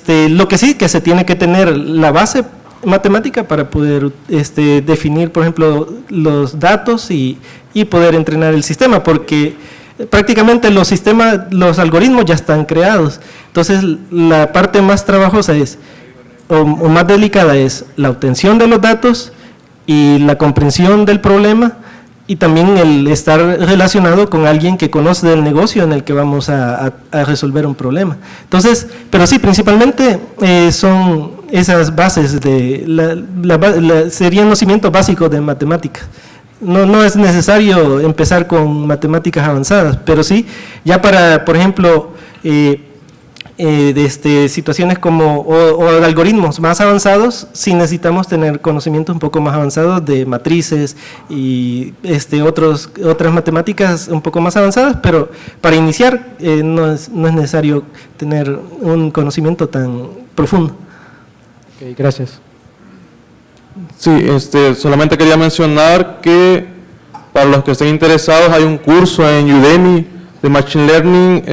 lo que sí, que se tiene que tener la base matemática para poder definir, por ejemplo, los datos y poder entrenar el sistema, porque prácticamente los sistemas, los algoritmos ya están creados. Entonces, la parte más trabajosa o más delicada es la obtención de los datos y la comprensión del problema, y también el estar relacionado con alguien que conoce del negocio en el que vamos a resolver un problema. Entonces, pero sí, principalmente son esas bases serían los cimientos básicos de matemáticas. No es necesario empezar con matemáticas avanzadas, pero sí, ya para, por ejemplo, situaciones como o algoritmos más avanzados, sí necesitamos tener conocimientos un poco más avanzados de matrices y otras matemáticas un poco más avanzadas, pero para iniciar no es necesario tener un conocimiento tan profundo. Ok, gracias. Sí, solamente quería mencionar que para los que estén interesados hay un curso en Udemy de Machine Learning,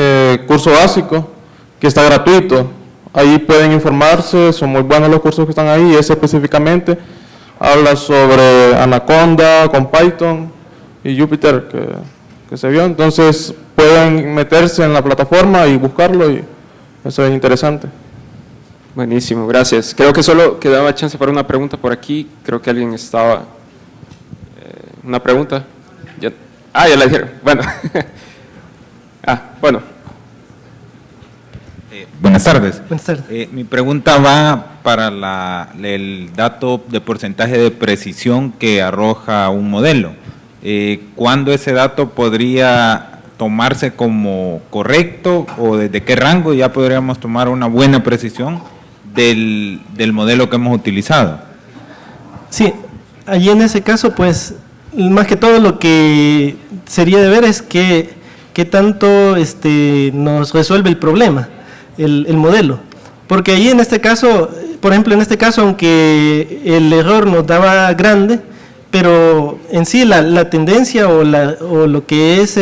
curso básico, que está gratuito. Ahí pueden informarse, son muy buenos los cursos que están ahí. Ese específicamente habla sobre Anaconda con Python y Jupyter que se vio. Entonces pueden meterse en la plataforma y buscarlo, y eso es interesante. Buenísimo, gracias. Creo que solo quedaba chance para una pregunta por aquí. Creo que alguien estaba... ¿Una pregunta? Ya la dijeron. Bueno. Bueno. Buenas tardes. Buenas tardes. Mi pregunta va para el dato de porcentaje de precisión que arroja un modelo. ¿Cuándo ese dato podría tomarse como correcto, o desde qué rango ya podríamos tomar una buena precisión del modelo que hemos utilizado? Sí, allí en ese caso, pues, más que todo lo que sería de ver es qué tanto nos resuelve el problema, el modelo. Porque ahí en este caso, por ejemplo, aunque el error nos daba grande, pero en sí la tendencia o lo que es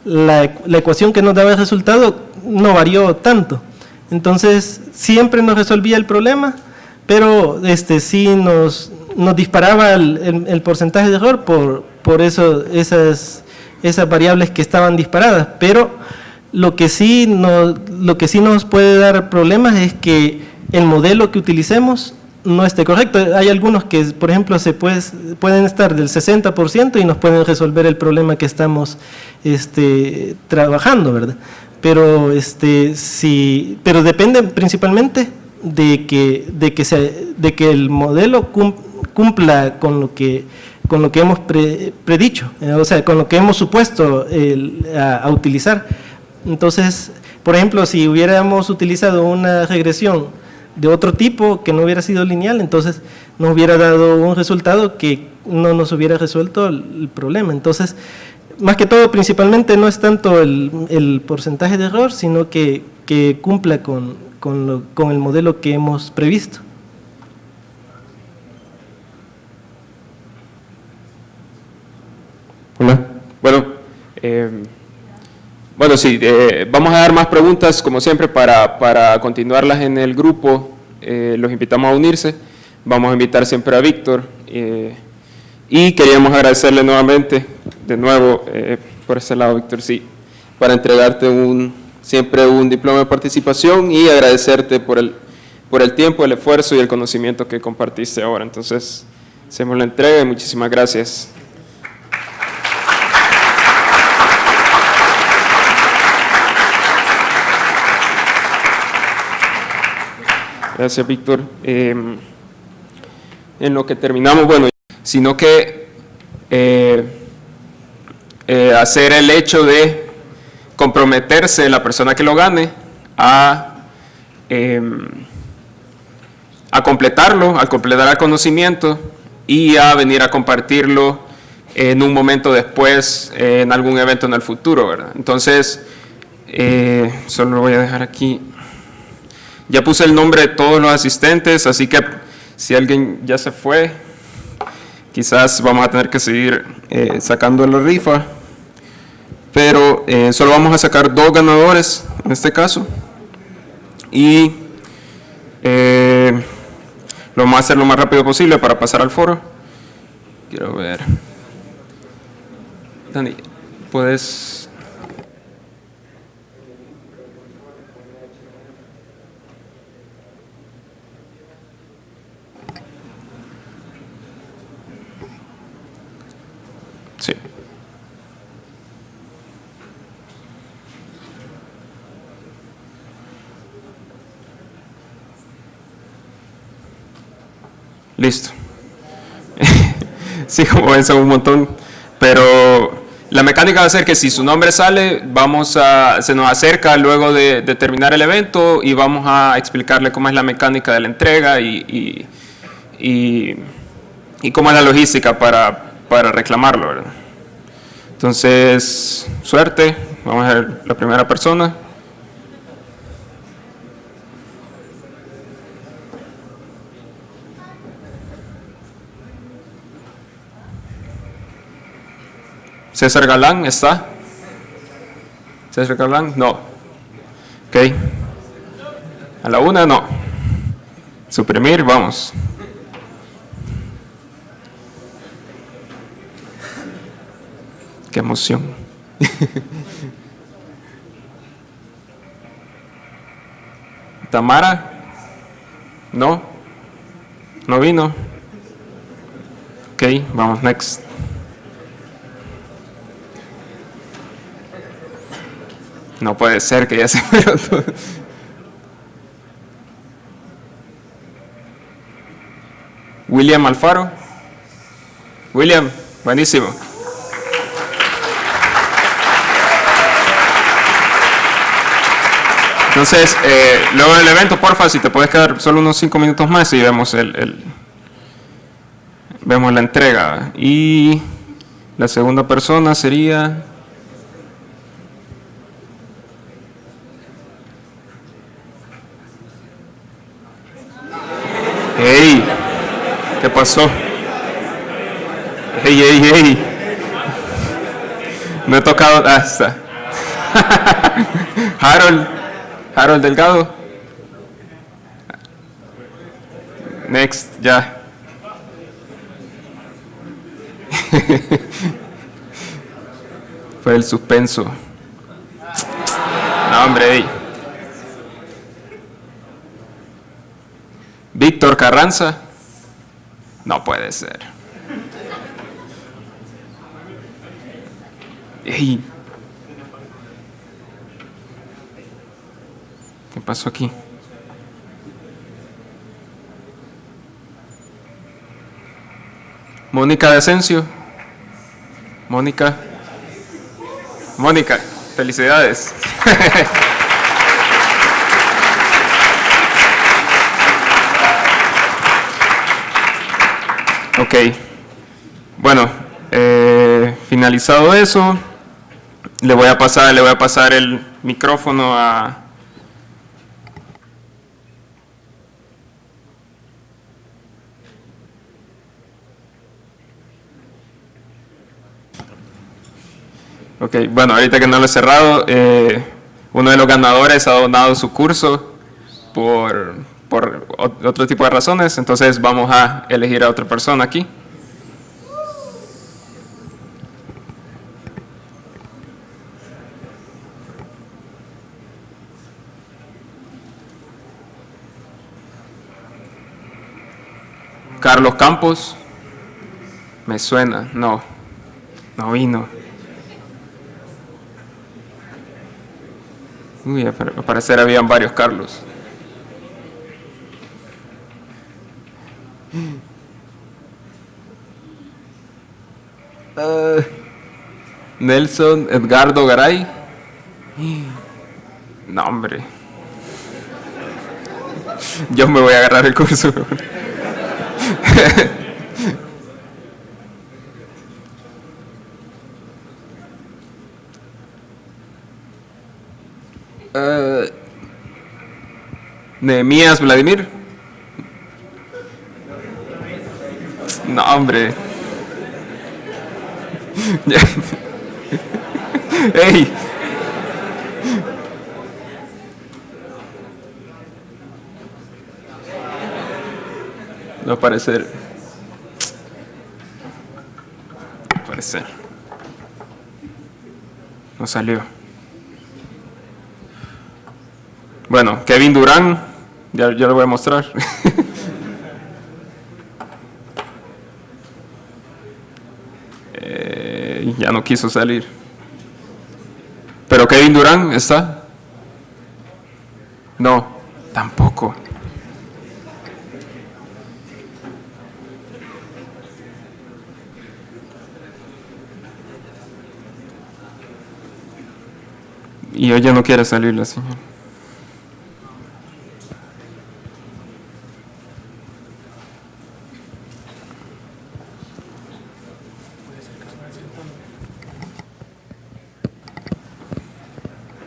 la ecuación que nos daba el resultado no varió tanto. Entonces, siempre nos resolvía el problema, pero sí nos disparaba el porcentaje de error por esas variables que estaban disparadas. Pero lo que sí nos puede dar problemas es que el modelo que utilicemos no esté correcto. Hay algunos que, por ejemplo, pueden estar del 60% y nos pueden resolver el problema que estamos trabajando, ¿verdad? Pero pero depende principalmente de que el modelo cumpla con lo que hemos predicho, o sea, con lo que hemos supuesto a utilizar. Entonces, por ejemplo, si hubiéramos utilizado una regresión de otro tipo que no hubiera sido lineal, entonces nos hubiera dado un resultado que no nos hubiera resuelto el problema. Entonces, más que todo, principalmente no es tanto el porcentaje de error, sino que cumpla con el modelo que hemos previsto. Hola. Bueno, sí, vamos a dar más preguntas, como siempre, para continuarlas en el grupo. Los invitamos a unirse. Vamos a invitar siempre a Víctor. Y queríamos agradecerle nuevamente, de nuevo, por ese lado, Víctor, sí, para entregarte siempre un diploma de participación y agradecerte por el tiempo, el esfuerzo y el conocimiento que compartiste ahora. Entonces, hacemos la entrega y muchísimas gracias. Gracias, Víctor. En lo que terminamos, bueno, sino que hacer el hecho de comprometerse la persona que lo gane a completarlo, al completar el conocimiento y a venir a compartirlo en un momento después, en algún evento en el futuro, ¿verdad? Entonces, solo lo voy a dejar aquí. Ya puse el nombre de todos los asistentes, así que si alguien ya se fue, quizás vamos a tener que seguir sacando la rifa, pero solo vamos a sacar 2 ganadores en este caso. Y Lo vamos a hacer lo más rápido posible para pasar al foro. Quiero ver. Dani, ¿puedes...? Sí. Listo. Sí, como ven, son un montón. Pero la mecánica va a ser que si su nombre sale, se nos acerca luego de terminar el evento y vamos a explicarle cómo es la mecánica de la entrega y cómo es la logística para reclamarlo, ¿verdad? Entonces, suerte. Vamos a ver la primera persona. César Galán, ¿está? César Galán, no. Ok. A la una, no. Suprimir, vamos. Qué emoción. Tamara, no. No vino. Ok, vamos, next. No puede ser que ya se fueron todos. William Alfaro. William, buenísimo. Entonces, luego del evento, porfa, si te puedes quedar solo unos 5 minutos más y vemos vemos la entrega. Y la segunda persona sería... ¡Hey! ¿Qué pasó? ¡Hey, hey, hey! No he tocado... Ah, está. Harold Delgado. Next, ya. Fue el suspenso. No, hombre, hey. Víctor Carranza. No puede ser. Ey. ¿Qué pasó aquí? Mónica de Asensio. Mónica, felicidades. Ok, bueno, finalizado eso, le voy a pasar el micrófono a... Ok, bueno, ahorita que no lo he cerrado, uno de los ganadores ha donado su curso por otro tipo de razones, entonces vamos a elegir a otra persona aquí. Carlos Campos. Me suena, no vino. Uy, al parecer habían varios Carlos. Nelson Edgardo Garay. No, hombre. Yo me voy a agarrar el curso. Nehemías Vladimir. No, hombre. Hey. No aparecer. No puede ser. No salió. Bueno, Kevin Durán, ya lo voy a mostrar. Ya no quiso salir. ¿Pero Kevin Durán está? No, tampoco. Y hoy ya no quiere salir la señora.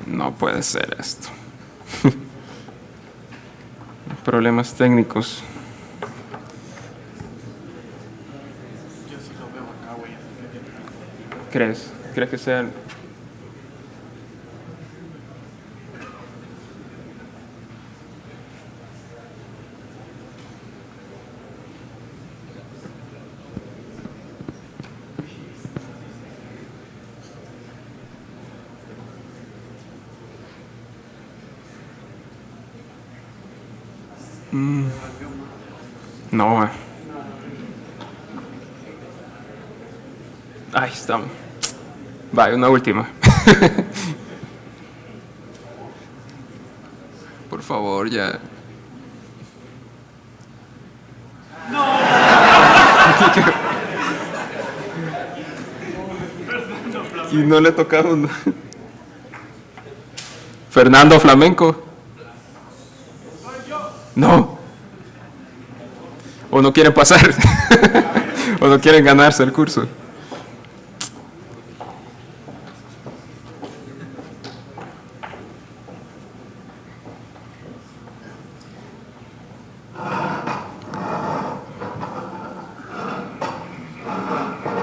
No puede ser esto. Problemas técnicos. ¿Crees? ¿Crees que sea? No. Ahí está. Va, una última. Por favor, ya. Y no le tocamos. Fernando Flamenco. No. O no quieren pasar. O no quieren ganarse el curso.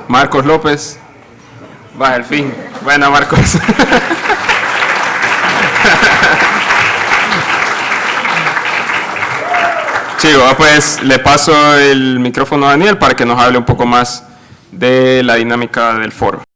Marcos López. Va, al fin. Buena, Marcos. Sí, pues le paso el micrófono a Daniel para que nos hable un poco más de la dinámica del foro.